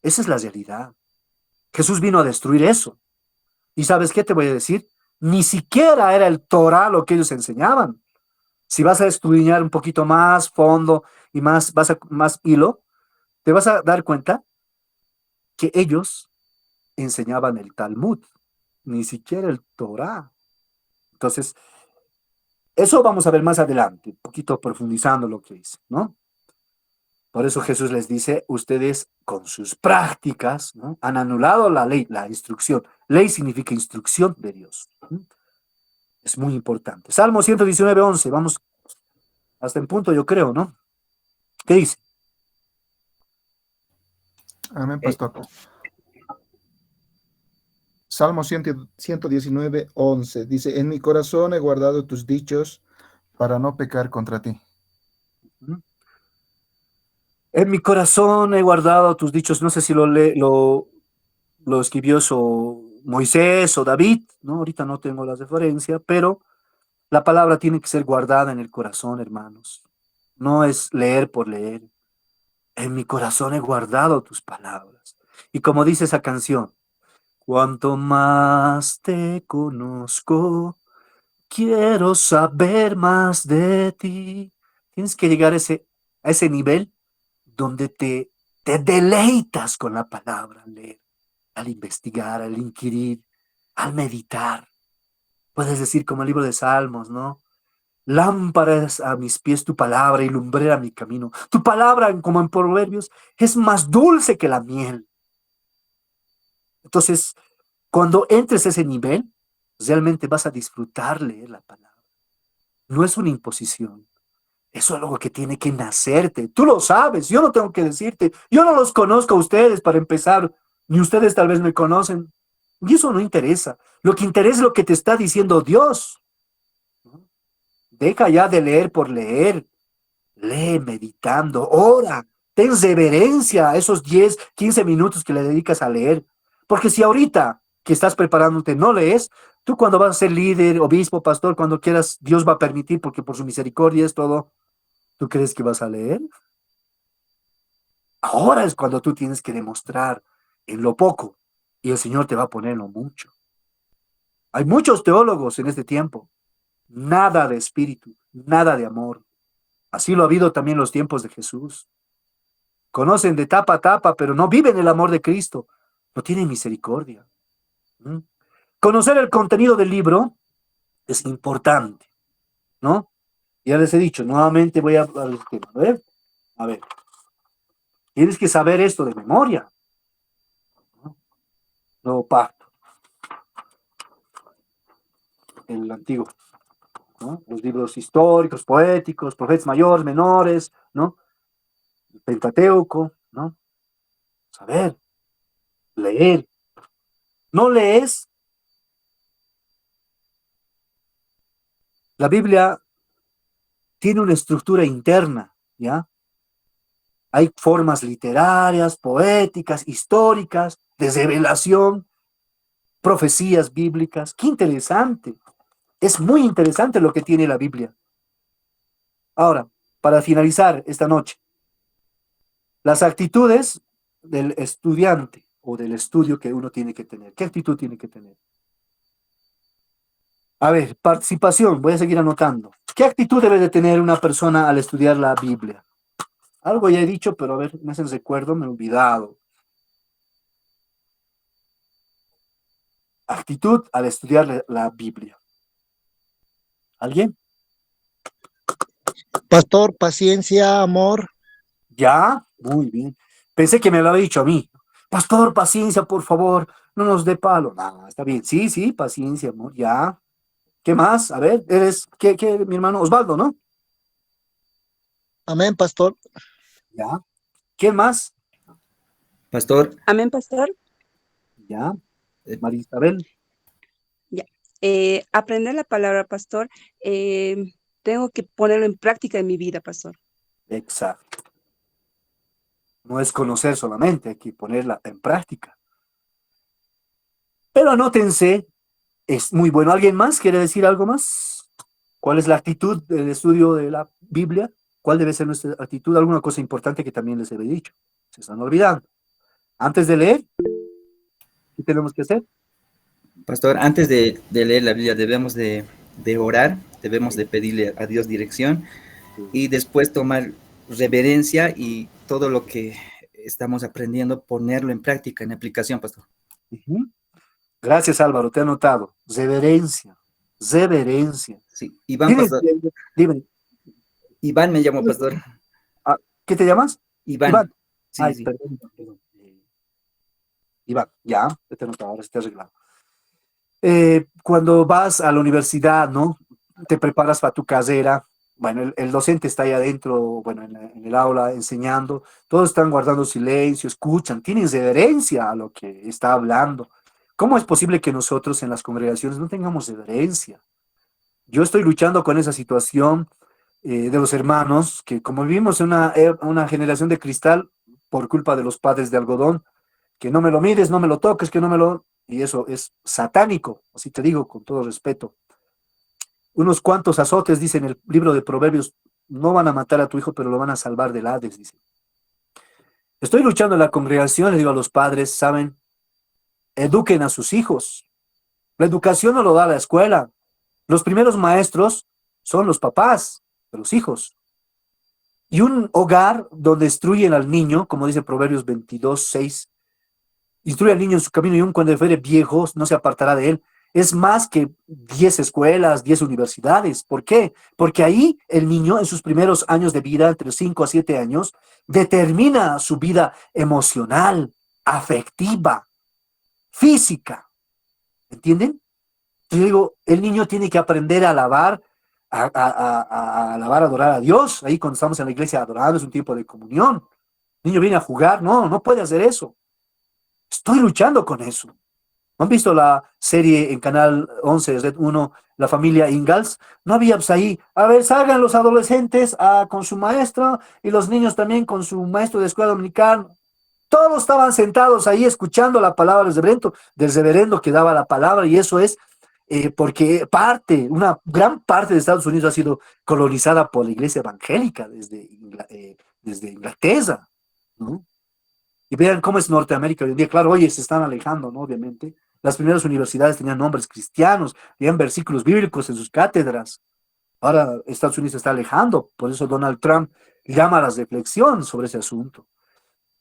Esa es la realidad. Jesús vino a destruir eso. ¿Y sabes qué te voy a decir? Ni siquiera era el Torah lo que ellos enseñaban. Si vas a estudiar un poquito más fondo y más hilo, te vas a dar cuenta que ellos enseñaban el Talmud, ni siquiera el Torah. Entonces, eso vamos a ver más adelante, un poquito profundizando lo que dice, ¿no? Por eso Jesús les dice, ustedes con sus prácticas, ¿no? Han anulado la ley, la instrucción. Ley significa instrucción de Dios. ¿Sí? Es muy importante. Salmo 119:11, vamos hasta en punto, yo creo, ¿no? ¿Qué dice? Amén, pastor. Salmo 119:11 dice, en mi corazón he guardado tus dichos para no pecar contra ti. ¿Mm? En mi corazón he guardado tus dichos, no sé si lo escribió Moisés o David, ¿no? Ahorita no tengo la referencia, pero la palabra tiene que ser guardada en el corazón, hermanos. No es leer por leer. En mi corazón he guardado tus palabras. Y como dice esa canción, cuanto más te conozco, quiero saber más de ti. Tienes que llegar a ese nivel donde te deleitas con la palabra al leer, al investigar, al inquirir, al meditar. Puedes decir como el libro de Salmos, ¿no? Lámpara es a mis pies tu palabra y lumbrera mi camino. Tu palabra, como en Proverbios, es más dulce que la miel. Entonces, cuando entres a ese nivel, realmente vas a disfrutar leer la palabra. No es una imposición. Eso es algo que tiene que nacerte. Tú lo sabes, yo no tengo que decirte. Yo no los conozco a ustedes para empezar, ni ustedes tal vez me conocen. Y eso no interesa. Lo que interesa es lo que te está diciendo Dios. Deja ya de leer por leer. Lee meditando, ora, ten reverencia a esos 10, 15 minutos que le dedicas a leer. Porque si ahorita que estás preparándote no lees, tú cuando vas a ser líder, obispo, pastor, cuando quieras, Dios va a permitir, porque por su misericordia es todo, ¿tú crees que vas a leer? Ahora es cuando tú tienes que demostrar en lo poco y el Señor te va a poner en lo mucho. Hay muchos teólogos en este tiempo, nada de espíritu, nada de amor. Así lo ha habido también en los tiempos de Jesús. Conocen de tapa a tapa, pero no viven el amor de Cristo. No tienen misericordia. ¿Mm? Conocer el contenido del libro es importante, ¿no? Ya les he dicho, nuevamente voy a hablar del tema. A ver, tienes que saber esto de memoria, ¿no? Nuevo pacto, el antiguo, ¿no? Los libros históricos, poéticos, profetas mayores, menores, ¿no? El Pentateuco, ¿no? Saber, leer. No lees. La Biblia tiene una estructura interna, ¿ya? Hay formas literarias, poéticas, históricas, de revelación, profecías bíblicas. ¡Qué interesante! Es muy interesante lo que tiene la Biblia. Ahora, para finalizar esta noche, las actitudes del estudiante o del estudio que uno tiene que tener. ¿Qué actitud tiene que tener? A ver, participación, voy a seguir anotando. ¿Qué actitud debe de tener una persona al estudiar la Biblia? Algo ya he dicho, pero a ver, me hacen recuerdo, me he olvidado. Actitud al estudiar la Biblia. ¿Alguien? Pastor, paciencia, amor. ¿Ya? Muy bien. Pensé que me lo había dicho a mí. Pastor, paciencia, por favor, no nos dé palo. No, está bien. Sí, sí, paciencia, amor. Ya. ¿Qué más? A ver, mi hermano Osvaldo, ¿no? Amén, pastor. Ya. ¿Quién más? Pastor, Amén, pastor. Ya. eh, María Isabel. Ya. Aprender la palabra, pastor, tengo que ponerlo en práctica en mi vida, pastor. Exacto. No es conocer solamente, hay que ponerla en práctica. Pero anótense, es muy bueno. ¿Alguien más quiere decir algo más? ¿Cuál es la actitud del estudio de la Biblia? ¿Cuál debe ser nuestra actitud? Alguna cosa importante que también les he dicho. Se están olvidando. Antes de leer, ¿qué tenemos que hacer? pastor, antes de leer la Biblia debemos de orar, debemos de pedirle a Dios dirección y después tomar reverencia y todo lo que estamos aprendiendo, ponerlo en práctica, en aplicación, pastor. Ujú. Gracias, Álvaro, te he anotado. Reverencia. Reverencia. Sí, Iván, Tienes, pastor. dime, Iván me llamó, pastor. ah, ¿qué te llamas? Iván. Iván. Sí, Ay, sí. perdón. Iván, ya, te he anotado, ahora está arreglado. Cuando vas a la universidad, ¿no? Te preparas para tu carrera. Bueno, el docente está ahí adentro, bueno, en el aula enseñando. Todos están guardando silencio, escuchan, tienen reverencia a lo que está hablando. ¿Cómo es posible que nosotros en las congregaciones no tengamos reverencia? Yo estoy luchando con esa situación. de los hermanos, que como vivimos en una generación de cristal por culpa de los padres de algodón, que no me lo mires, no me lo toques, que no me lo... Y eso es satánico, así te digo con todo respeto. Unos cuantos azotes, dice en el libro de Proverbios, no van a matar a tu hijo, pero lo van a salvar del Hades, dice. Estoy luchando en la congregación, le digo a los padres, saben, eduquen a sus hijos. La educación no lo da la escuela. Los primeros maestros son los papás de los hijos. Y un hogar donde instruyen al niño, como dice Proverbios 22:6, instruye al niño en su camino y aun cuando fuere viejo, no se apartará de él. Es más que 10 escuelas, 10 universidades. ¿Por qué? Porque ahí el niño en sus primeros años de vida, entre 5 a 7 años, determina su vida emocional, afectiva, física. ¿Entienden? Yo digo, el niño tiene que aprender a alabar, a alabar, a adorar a Dios. Ahí cuando estamos en la iglesia adorando es un tiempo de comunión. El niño viene a jugar, no, no puede hacer eso. Estoy luchando con eso. ¿No han visto la serie en Canal 11, Red 1, La familia Ingalls? No había pues ahí, a ver, salgan los adolescentes con su maestro y los niños también con su maestro de escuela dominical. Todos estaban sentados ahí escuchando la palabra del reverendo que daba la palabra, y eso es porque una gran parte de Estados Unidos ha sido colonizada por la iglesia evangélica desde Inglaterra, ¿no? Y vean cómo es Norteamérica hoy en día. Claro, oye, se están alejando, ¿no? Obviamente. Las primeras universidades tenían nombres cristianos, tenían versículos bíblicos en sus cátedras. Ahora Estados Unidos se está alejando, por eso Donald Trump llama a la reflexión sobre ese asunto.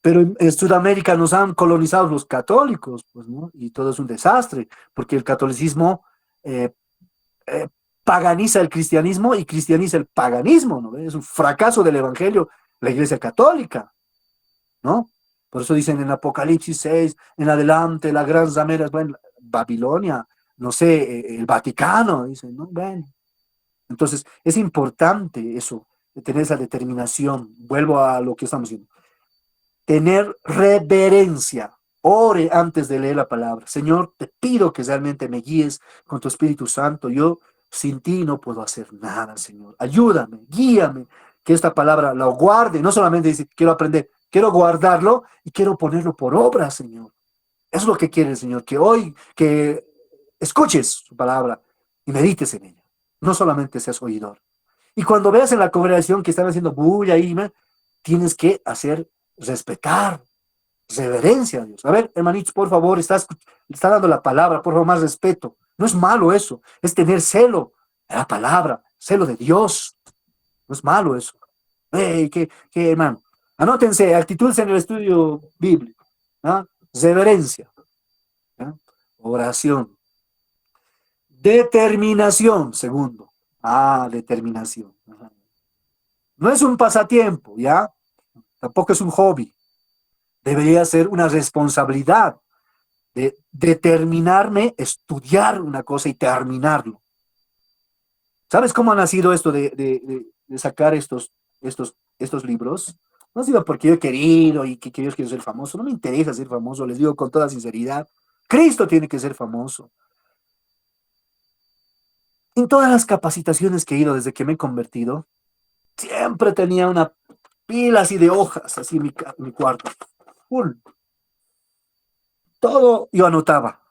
Pero en Sudamérica nos han colonizado los católicos, pues, ¿no? Y todo es un desastre, porque el catolicismo eh, eh, paganiza el cristianismo y cristianiza el paganismo, ¿no? Es un fracaso del evangelio, la iglesia católica, ¿no? Por eso dicen en Apocalipsis 6, en adelante, la gran ramera, bueno, Babilonia, no sé, el Vaticano, dicen, ¿no? Bueno, entonces es importante eso, de tener esa determinación. Vuelvo a lo que estamos diciendo. Tener reverencia. Ore antes de leer la palabra. Señor, te pido que realmente me guíes con tu Espíritu Santo. Yo sin ti no puedo hacer nada, Señor. Ayúdame, guíame, que esta palabra la guarde. No solamente dice, quiero aprender, quiero guardarlo y quiero ponerlo por obra, Señor. Eso es lo que quiere el Señor, que hoy, que escuches su palabra y medites en ella. No solamente seas oidor. Y cuando veas en la congregación que están haciendo bulla ahí, tienes que hacer respetar, reverencia a Dios. A ver, hermanitos, por favor, está dando la palabra, por favor, más respeto. No es malo eso, es tener celo de la palabra, celo de Dios. No es malo eso. Hey, qué hermano. Anótense, actitudes en el estudio bíblico. ¿Ah? Reverencia. ¿Ah? Oración. Determinación, segundo. Determinación. Ajá. No es un pasatiempo, ¿ya? Tampoco es un hobby. Debería ser una responsabilidad de determinarme, estudiar una cosa y terminarlo. ¿Sabes cómo ha nacido esto de sacar estos libros? No ha sido porque yo he querido y que yo quiero ser famoso. No me interesa ser famoso, les digo con toda sinceridad. Cristo tiene que ser famoso. En todas las capacitaciones que he ido desde que me he convertido, siempre tenía una pila así de hojas, así en mi cuarto. Full. Todo yo anotaba.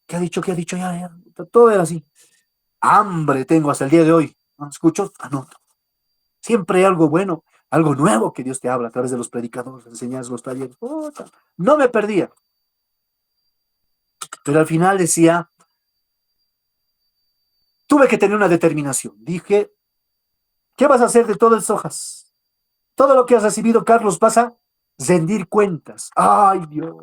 ¿Qué ha dicho? ¿Qué ha dicho? Ya. Todo era así. Hambre tengo hasta el día de hoy. ¿No? ¿Escucho? Anoto. Siempre hay algo bueno, algo nuevo que Dios te habla a través de los predicadores, enseñanzas, los talleres. No me perdía. Pero al final decía, tuve que tener una determinación. Dije, ¿qué vas a hacer de todas las hojas? Todo lo que has recibido, Carlos, vas a rendir cuentas. ¡Ay, Dios!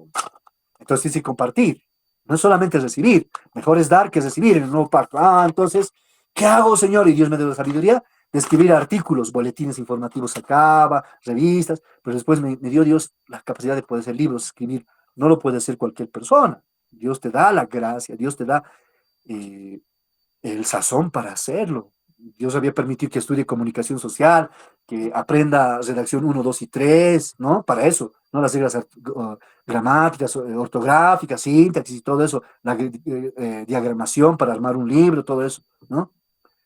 Entonces tienes que compartir. No es solamente recibir. Mejor es dar que recibir en el nuevo pacto. Entonces, ¿qué hago, Señor? Y Dios me dio la sabiduría de escribir artículos, boletines informativos sacaba, revistas, pero después me dio Dios la capacidad de poder hacer libros, escribir. No lo puede hacer cualquier persona. Dios te da la gracia, Dios te da el sazón para hacerlo. Dios había permitido que estudie comunicación social, que aprenda redacción 1, 2 y 3, ¿no? Para eso, ¿no? Las reglas gramáticas, ortográficas, sintaxis y todo eso, la diagramación para armar un libro, todo eso, ¿no?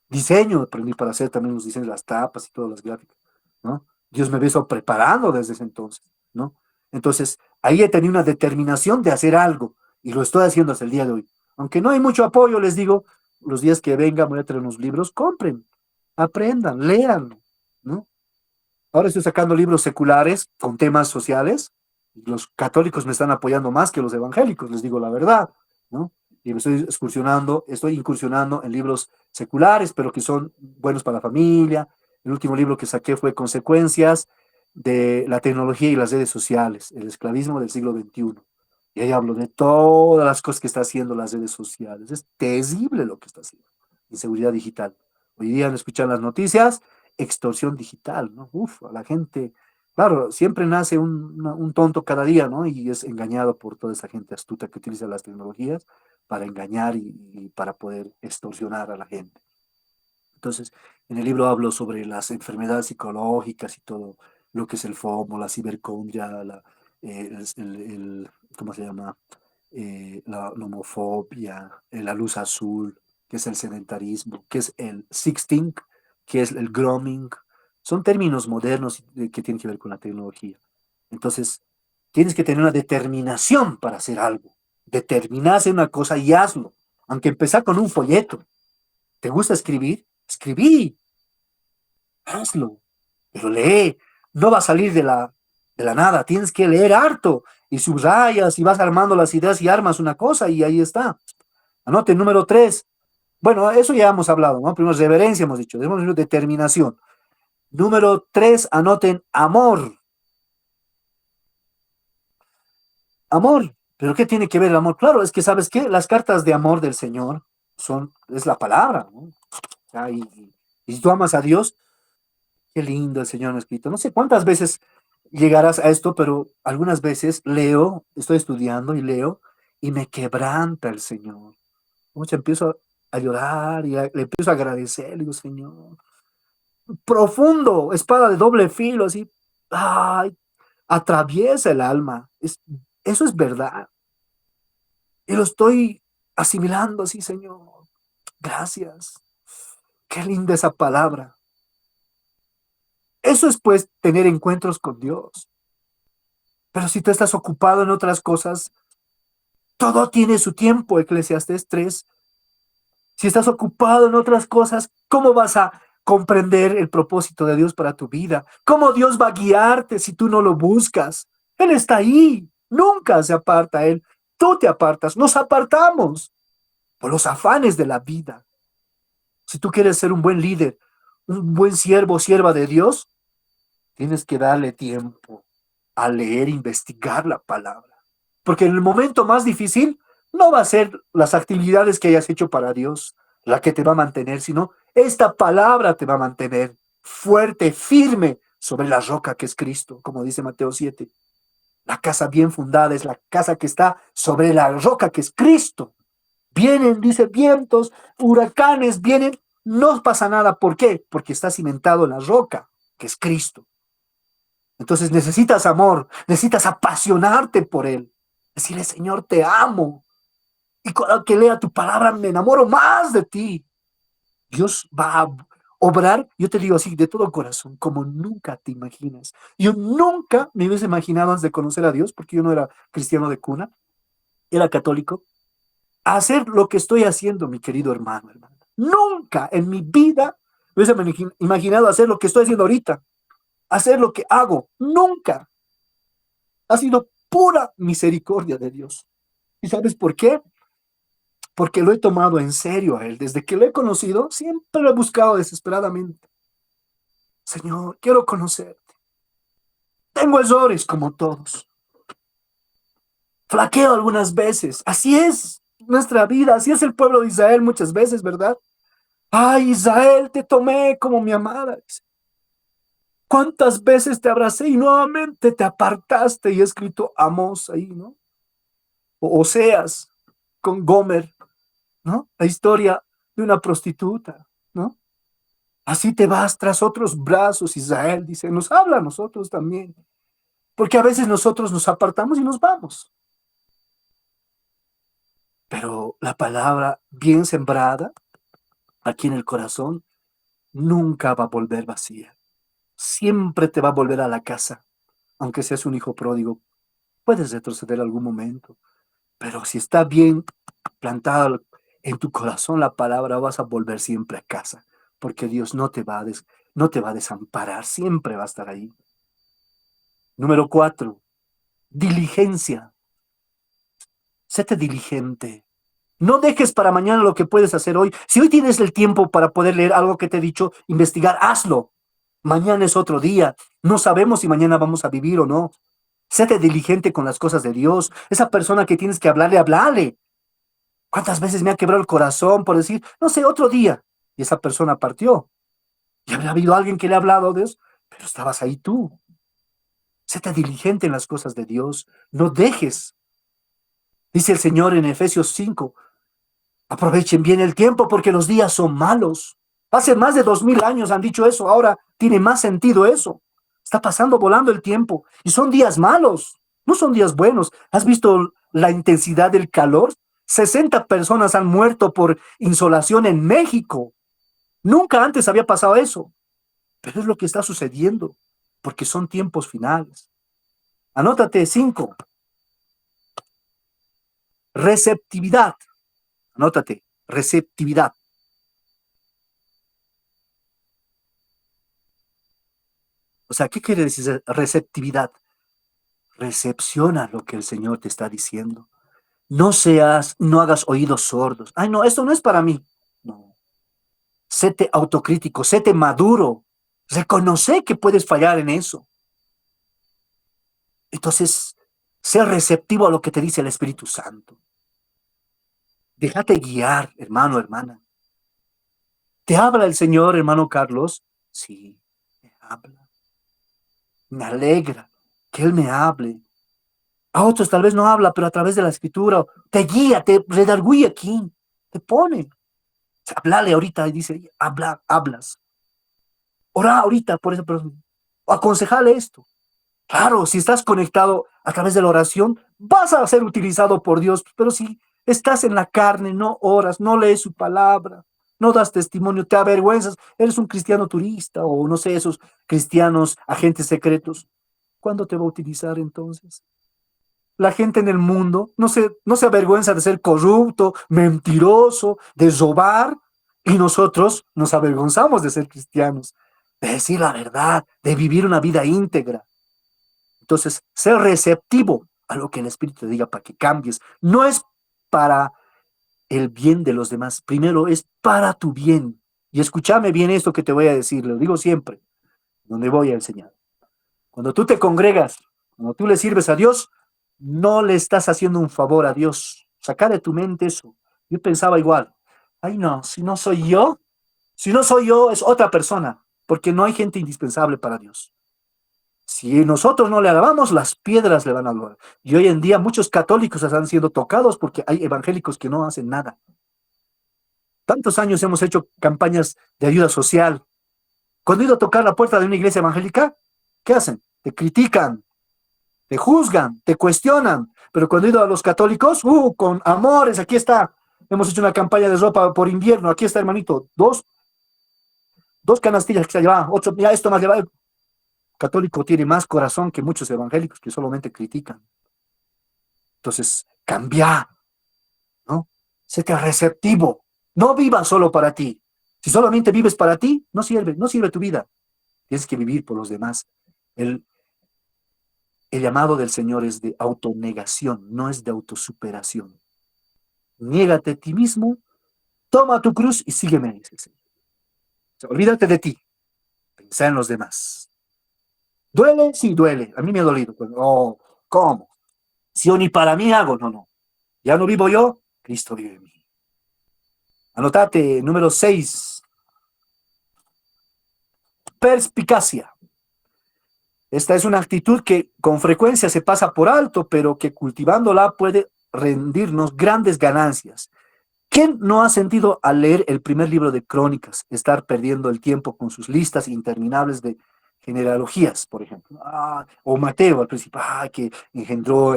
Diseño aprendí para hacer también los diseños, las tapas y todas las gráficas, ¿no? Dios me hizo preparando desde ese entonces, ¿no? Entonces, ahí he tenido una determinación de hacer algo y lo estoy haciendo hasta el día de hoy. Aunque no hay mucho apoyo, les digo, los días que vengan voy a traer unos libros, compren, aprendan, lean, ¿no? Ahora estoy sacando libros seculares con temas sociales. Los católicos me están apoyando más que los evangélicos, les digo la verdad, ¿no? Y me estoy incursionando en libros seculares, pero que son buenos para la familia. El último libro que saqué fue Consecuencias de la tecnología y las redes sociales, el esclavismo del siglo XXI. Y ahí hablo de todas las cosas que está haciendo las redes sociales. Es terrible lo que está haciendo. Inseguridad digital. Hoy día al escuchar las noticias, extorsión digital, ¿no? Uf, a la gente, claro, siempre nace un tonto cada día, ¿no? Y es engañado por toda esa gente astuta que utiliza las tecnologías para engañar y para poder extorsionar a la gente. Entonces, en el libro hablo sobre las enfermedades psicológicas y todo lo que es el FOMO, la cibercondria, ¿cómo se llama? La homofobia, la luz azul, que es el sedentarismo, que es el sexting, que es el grooming. Son términos modernos que tienen que ver con la tecnología. Entonces, tienes que tener una determinación para hacer algo. Determinarse en una cosa y hazlo. Aunque empezar con un folleto. ¿Te gusta escribir? Escribí, hazlo, pero lee. No va a salir de la nada, tienes que leer harto y subrayas y vas armando las ideas y armas una cosa y ahí está. Anote número 3. Bueno, eso ya hemos hablado, ¿no? Primero reverencia hemos dicho, debemos determinación. Número 3, anoten amor. Amor, ¿pero qué tiene que ver el amor? Claro, es que ¿sabes qué? Las cartas de amor del Señor es la palabra, ¿no? Y si tú amas a Dios, qué lindo el Señor me ha escrito. No sé cuántas veces llegarás a esto, pero algunas veces leo, estoy estudiando y leo, y me quebranta el Señor. Mucho empiezo a llorar y le empiezo a agradecer, le digo, Señor, profundo, espada de doble filo, así, ay, atraviesa el alma. Eso es verdad. Y lo estoy asimilando así, Señor. Gracias. Qué linda esa palabra. Eso es pues tener encuentros con Dios. Pero si tú estás ocupado en otras cosas, todo tiene su tiempo, Eclesiastés 3. Si estás ocupado en otras cosas, ¿cómo vas a comprender el propósito de Dios para tu vida? ¿Cómo Dios va a guiarte si tú no lo buscas? Él está ahí, nunca se aparta Él. Tú te apartas, nos apartamos por los afanes de la vida. Si tú quieres ser un buen líder, un buen siervo o sierva de Dios, tienes que darle tiempo a leer, investigar la palabra. Porque en el momento más difícil no va a ser las actividades que hayas hecho para Dios la que te va a mantener, sino esta palabra te va a mantener fuerte, firme sobre la roca que es Cristo, como dice Mateo 7. La casa bien fundada es la casa que está sobre la roca que es Cristo. Vienen, dice, vientos, huracanes, vienen, no pasa nada. ¿Por qué? Porque está cimentado en la roca, que es Cristo. Entonces necesitas amor, necesitas apasionarte por Él. Decirle, Señor, te amo. Y cuando que lea tu palabra, me enamoro más de ti. Dios va a obrar, yo te digo así, de todo corazón, como nunca te imaginas. Yo nunca me hubiese imaginado antes de conocer a Dios, porque yo no era cristiano de cuna, era católico, hacer lo que estoy haciendo, mi querido hermano, hermana. Nunca en mi vida me hubiese imaginado hacer lo que estoy haciendo ahorita, hacer lo que hago. Nunca. Ha sido pura misericordia de Dios. ¿Y sabes por qué? Porque lo he tomado en serio a Él. Desde que lo he conocido, siempre lo he buscado desesperadamente. Señor, quiero conocerte. Tengo errores como todos. Flaqueo algunas veces. Así es nuestra vida, así es el pueblo de Israel muchas veces, ¿verdad? Ay, Israel, te tomé como mi amada. ¿Cuántas veces te abracé y nuevamente te apartaste? Y he escrito Amós ahí, ¿no? O Oseas con Gomer, ¿no? La historia de una prostituta, ¿no? Así te vas tras otros brazos, Israel, dice, nos habla a nosotros también, porque a veces nosotros nos apartamos y nos vamos. Pero la palabra bien sembrada aquí en el corazón, nunca va a volver vacía. Siempre te va a volver a la casa, aunque seas un hijo pródigo. Puedes retroceder algún momento, pero si está bien plantada en tu corazón la palabra, vas a volver siempre a casa, porque Dios no te va a desamparar, siempre va a estar ahí. Número 4, diligencia. Séte diligente. No dejes para mañana lo que puedes hacer hoy. Si hoy tienes el tiempo para poder leer algo que te he dicho, investigar, hazlo. Mañana es otro día. No sabemos si mañana vamos a vivir o no. Séte diligente con las cosas de Dios. Esa persona que tienes que hablarle, hablale. ¿Cuántas veces me ha quebrado el corazón por decir, no sé, otro día? Y esa persona partió. Y habría habido alguien que le ha hablado de eso, pero estabas ahí tú. Séte diligente en las cosas de Dios. No dejes. Dice el Señor en Efesios 5, aprovechen bien el tiempo porque los días son malos. Hace más de 2000 años han dicho eso, ahora tiene más sentido eso. Está pasando volando el tiempo y son días malos, no son días buenos. ¿Has visto la intensidad del calor? 60 personas han muerto por insolación en México. Nunca antes había pasado eso, pero es lo que está sucediendo porque son tiempos finales. Anótate 5. Receptividad. Anótate, receptividad. O sea, ¿qué quiere decir receptividad? Recepciona lo que el Señor te está diciendo. No hagas oídos sordos. Ay, no, esto no es para mí. No. Séte autocrítico, séte maduro. Reconoce que puedes fallar en eso. Entonces, sé receptivo a lo que te dice el Espíritu Santo. Déjate guiar, hermano, hermana. ¿Te habla el Señor, hermano Carlos? Sí, me habla. Me alegra que Él me hable. A otros tal vez no habla, pero a través de la escritura te guía, te redarguye aquí, te pone. Háblale ahorita y dice, hablas. Ora ahorita por esa persona. O aconsejale esto. Claro, si estás conectado a través de la oración, vas a ser utilizado por Dios, pero si estás en la carne, no oras, no lees su palabra, no das testimonio, te avergüenzas, eres un cristiano turista o no sé, esos cristianos agentes secretos, ¿cuándo te va a utilizar entonces? La gente en el mundo no se avergüenza de ser corrupto, mentiroso, de robar, y nosotros nos avergonzamos de ser cristianos, de decir la verdad, de vivir una vida íntegra. Entonces, ser receptivo a lo que el Espíritu te diga para que cambies. No es para el bien de los demás, primero es para tu bien. Y escúchame bien esto que te voy a decir, lo digo siempre, donde voy a enseñar. Cuando tú te congregas, cuando tú le sirves a Dios, no le estás haciendo un favor a Dios. Saca de tu mente eso. Yo pensaba igual. Ay, no, si no soy yo es otra persona, porque no hay gente indispensable para Dios. Si nosotros no le alabamos, las piedras le van a alabar. Y hoy en día muchos católicos están siendo tocados porque hay evangélicos que no hacen nada. Tantos años hemos hecho campañas de ayuda social. Cuando he ido a tocar la puerta de una iglesia evangélica, ¿qué hacen? Te critican, te juzgan, te cuestionan. Pero cuando he ido a los católicos, con amores, aquí está. Hemos hecho una campaña de ropa por invierno. Aquí está, hermanito. Dos canastillas que se llevan, 8, ya esto más lleva. El católico tiene más corazón que muchos evangélicos que solamente critican. Entonces, cambia, ¿no? Séte receptivo. No vivas solo para ti. Si solamente vives para ti, no sirve tu vida. Tienes que vivir por los demás. El llamado del Señor es de autonegación, no es de autosuperación. Niégate a ti mismo, toma tu cruz y sígueme, dice el Señor. O sea, olvídate de ti, pensá en los demás. ¿Duele? Sí, duele. A mí me ha dolido. Oh, ¿cómo? Si yo ni para mí hago, no. Ya no vivo yo, Cristo vive en mí. Anotate, número 6. Perspicacia. Esta es una actitud que con frecuencia se pasa por alto, pero que cultivándola puede rendirnos grandes ganancias. ¿Quién no ha sentido al leer el primer libro de Crónicas estar perdiendo el tiempo con sus listas interminables de genealogías, por ejemplo? O Mateo al principio, que engendró.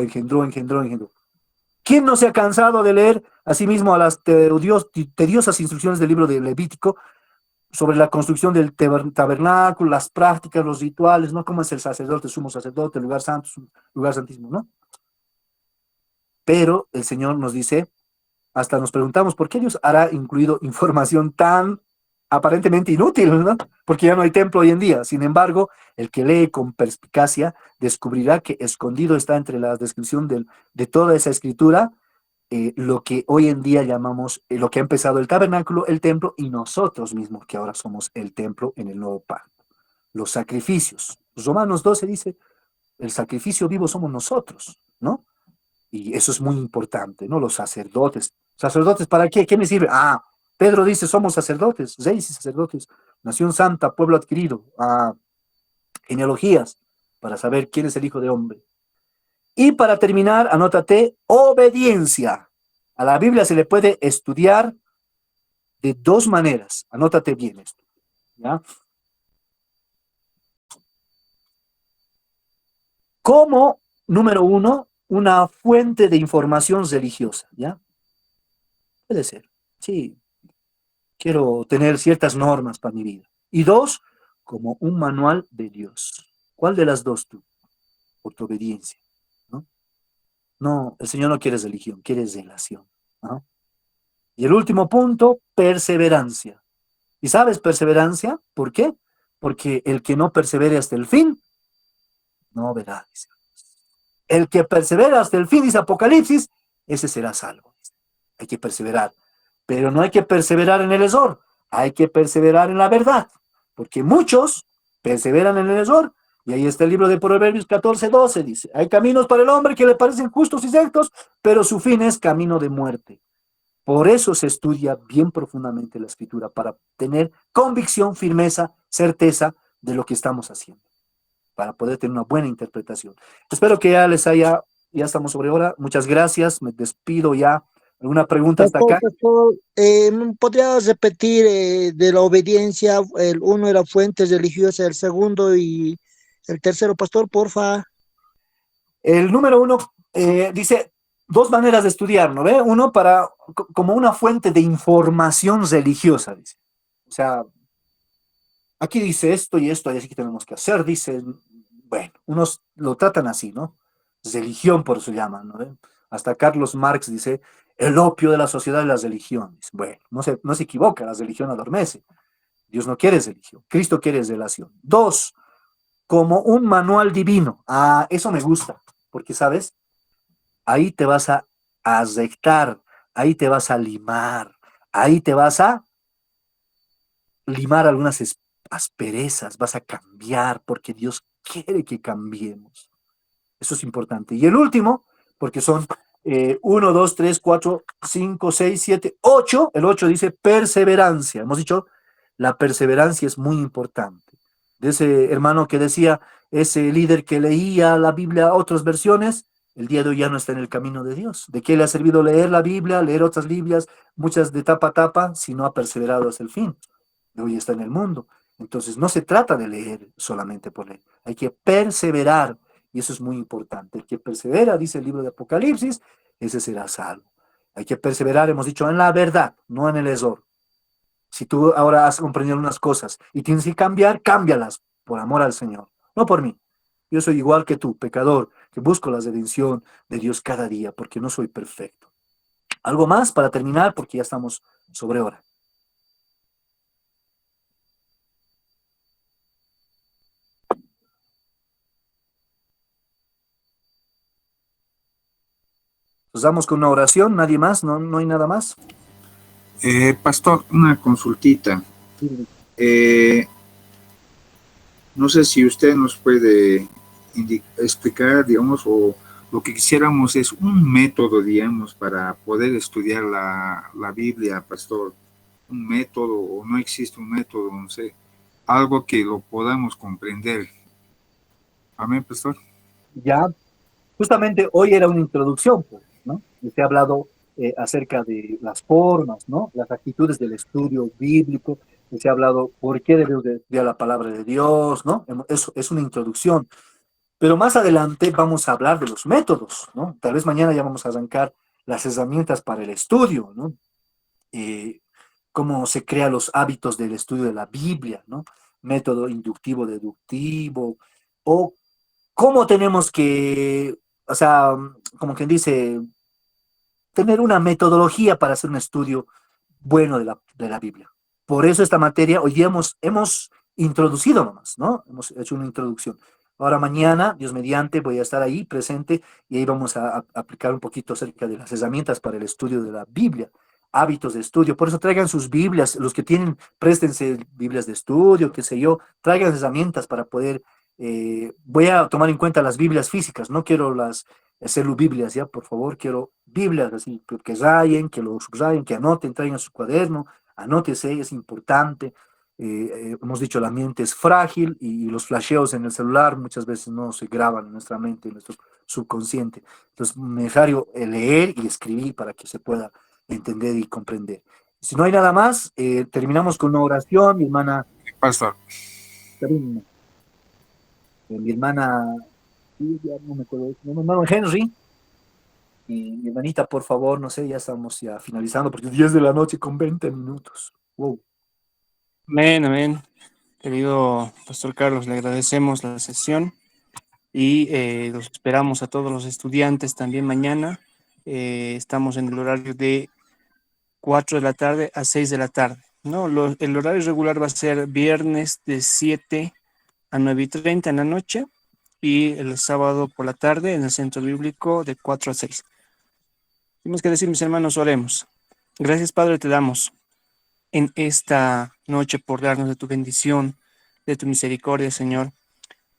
¿Quién ¿Quién no se ha cansado de leer asimismo a las tediosas instrucciones del libro de Levítico sobre la construcción del tabernáculo, las prácticas, los rituales, ¿no? Cómo es el sacerdote, sumo sacerdote, lugar santo, lugar santísimo, ¿no? Pero el Señor nos dice, hasta nos preguntamos, ¿por qué Dios hará incluido información tan aparentemente inútil, ¿no? Porque ya no hay templo hoy en día. Sin embargo, el que lee con perspicacia descubrirá que escondido está entre la descripción de toda esa escritura lo que hoy en día llamamos, lo que ha empezado el tabernáculo, el templo, y nosotros mismos, que ahora somos el templo en el nuevo pacto. Los sacrificios. Romanos 12 dice, el sacrificio vivo somos nosotros, ¿no? Y eso es muy importante, ¿no? Los sacerdotes. ¿Sacerdotes para qué? ¿Qué me sirve? Ah, Pedro dice, somos sacerdotes, reyes y sacerdotes, nación santa, pueblo adquirido, genealogías, para saber quién es el Hijo de Hombre. Y para terminar, anótate, obediencia. A la Biblia se le puede estudiar de dos maneras. Anótate bien esto, ¿ya? Como, número uno, una fuente de información religiosa, ¿ya? Puede ser, sí. Quiero tener ciertas normas para mi vida. Y dos, como un manual de Dios. ¿Cuál de las dos tú? Por tu obediencia, ¿no? No, el Señor no quiere religión, quiere relación, ¿no? Y el último punto, perseverancia. ¿Y sabes perseverancia? ¿Por qué? Porque el que no persevere hasta el fin, no verá, dice. El que persevera hasta el fin, dice Apocalipsis, ese será salvo. Hay que perseverar. Pero no hay que perseverar en el error, hay que perseverar en la verdad. Porque muchos perseveran en el error. Y ahí está el libro de Proverbios 14:12, dice, hay caminos para el hombre que le parecen justos y rectos, pero su fin es camino de muerte. Por eso se estudia bien profundamente la escritura, para tener convicción, firmeza, certeza de lo que estamos haciendo, para poder tener una buena interpretación. Espero que ya estamos sobre hora. Muchas gracias, me despido ya. ¿Alguna pregunta hasta acá? Pastor, ¿podrías repetir de la obediencia? El uno era fuente religiosa, el segundo y el tercero, pastor, porfa. El número uno dice dos maneras de estudiar, ¿no ve? Uno como una fuente de información religiosa, dice. O sea, aquí dice esto y esto, y así que tenemos que hacer, dice, bueno, unos lo tratan así, ¿no? Religión, por eso llaman, ¿no ve? Hasta Carlos Marx dice, el opio de la sociedad es la religión. Bueno, no se equivoca, la religión adormece. Dios no quiere religión, Cristo quiere relación. Dos, como un manual divino. Ah, eso me gusta, porque, ¿sabes? Ahí te vas a rectar, ahí te vas a limar, ahí te vas a limar algunas asperezas, vas a cambiar, porque Dios quiere que cambiemos. Eso es importante. Y el último, porque son 1, 2, 3, 4, 5, 6, 7, 8. El 8 dice perseverancia. Hemos dicho, la perseverancia es muy importante. De ese hermano que decía, ese líder que leía la Biblia, otras versiones, el día de hoy ya no está en el camino de Dios. ¿De qué le ha servido leer la Biblia, leer otras Biblias, muchas de tapa a tapa, si no ha perseverado hasta el fin? De hoy está en el mundo. Entonces, no se trata de leer solamente por leer. Hay que perseverar. Y eso es muy importante. El que persevera, dice el libro de Apocalipsis, ese será salvo. Hay que perseverar, hemos dicho, en la verdad, no en el error. Si tú ahora has comprendido unas cosas y tienes que cambiar, cámbialas por amor al Señor, no por mí. Yo soy igual que tú, pecador, que busco la redención de Dios cada día, porque no soy perfecto. ¿Algo más para terminar? Porque ya estamos sobre hora. Nos damos con una oración, nadie más, no hay nada más. Pastor, una consultita. No sé si usted nos puede explicar, digamos, o lo que quisiéramos es un método, digamos, para poder estudiar la Biblia, pastor. Un método, o no existe un método, no sé, algo que lo podamos comprender. Amén, pastor. Ya, justamente hoy era una introducción, pues, ¿no? Se ha hablado acerca de las formas, ¿no? Las actitudes del estudio bíblico, se ha hablado por qué debemos de estudiar la palabra de Dios, ¿no? Eso es una introducción. Pero más adelante vamos a hablar de los métodos, ¿no? Tal vez mañana ya vamos a arrancar las herramientas para el estudio, ¿no? Cómo se crean los hábitos del estudio de la Biblia, ¿no? Método inductivo, deductivo, o cómo tenemos que, o sea, como quien dice, tener una metodología para hacer un estudio bueno de la Biblia. Por eso esta materia, hoy día hemos introducido nomás, ¿no? Hemos hecho una introducción. Ahora mañana, Dios mediante, voy a estar ahí presente y ahí vamos a aplicar un poquito acerca de las herramientas para el estudio de la Biblia, hábitos de estudio. Por eso traigan sus Biblias, los que tienen, préstense Biblias de estudio, qué sé yo, traigan herramientas para poder, voy a tomar en cuenta las Biblias físicas, no quiero las Biblias, ya, por favor, quiero Biblias así, que rayen, que lo subrayen, que anoten, traigan su cuaderno, anótese, es importante. Hemos dicho, la mente es frágil y los flasheos en el celular muchas veces no se graban en nuestra mente, en nuestro subconsciente. Entonces, es necesario leer y escribir para que se pueda entender y comprender. Si no hay nada más, terminamos con una oración. Mi hermana, Pastor. mi hermana, ya no me acuerdo, mi hermano Henry. Y mi hermanita, por favor, no sé, ya estamos ya finalizando porque es 10 de la noche con 20 minutos. Wow. Amén, amén. Querido Pastor Carlos, le agradecemos la sesión y los esperamos a todos los estudiantes también mañana. Estamos en el horario de 4 de la tarde a 6 de la tarde, ¿no? El horario regular va a ser viernes de 7 a 9:30 en la noche y el sábado por la tarde en el centro bíblico de 4 a 6. Tenemos que decir, mis hermanos, oremos. Gracias, Padre, te damos en esta noche por darnos de tu bendición, de tu misericordia, Señor,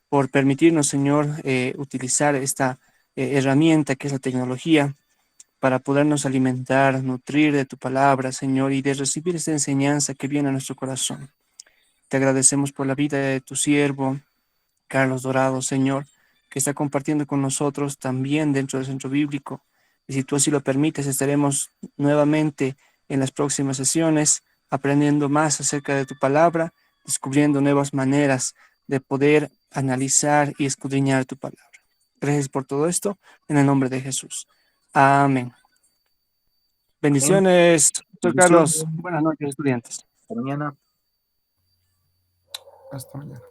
por permitirnos, Señor, utilizar esta herramienta que es la tecnología para podernos alimentar, nutrir de tu palabra, Señor, y de recibir esta enseñanza que viene a nuestro corazón. Te agradecemos por la vida de tu siervo, Carlos Dorado, Señor, que está compartiendo con nosotros también dentro del centro bíblico. Y si tú así lo permites, estaremos nuevamente en las próximas sesiones aprendiendo más acerca de tu palabra, descubriendo nuevas maneras de poder analizar y escudriñar tu palabra. Gracias por todo esto, en el nombre de Jesús. Amén. Bendiciones, doctor Bendiciones. Carlos. Buenas noches, estudiantes. Hasta mañana. Hasta mañana.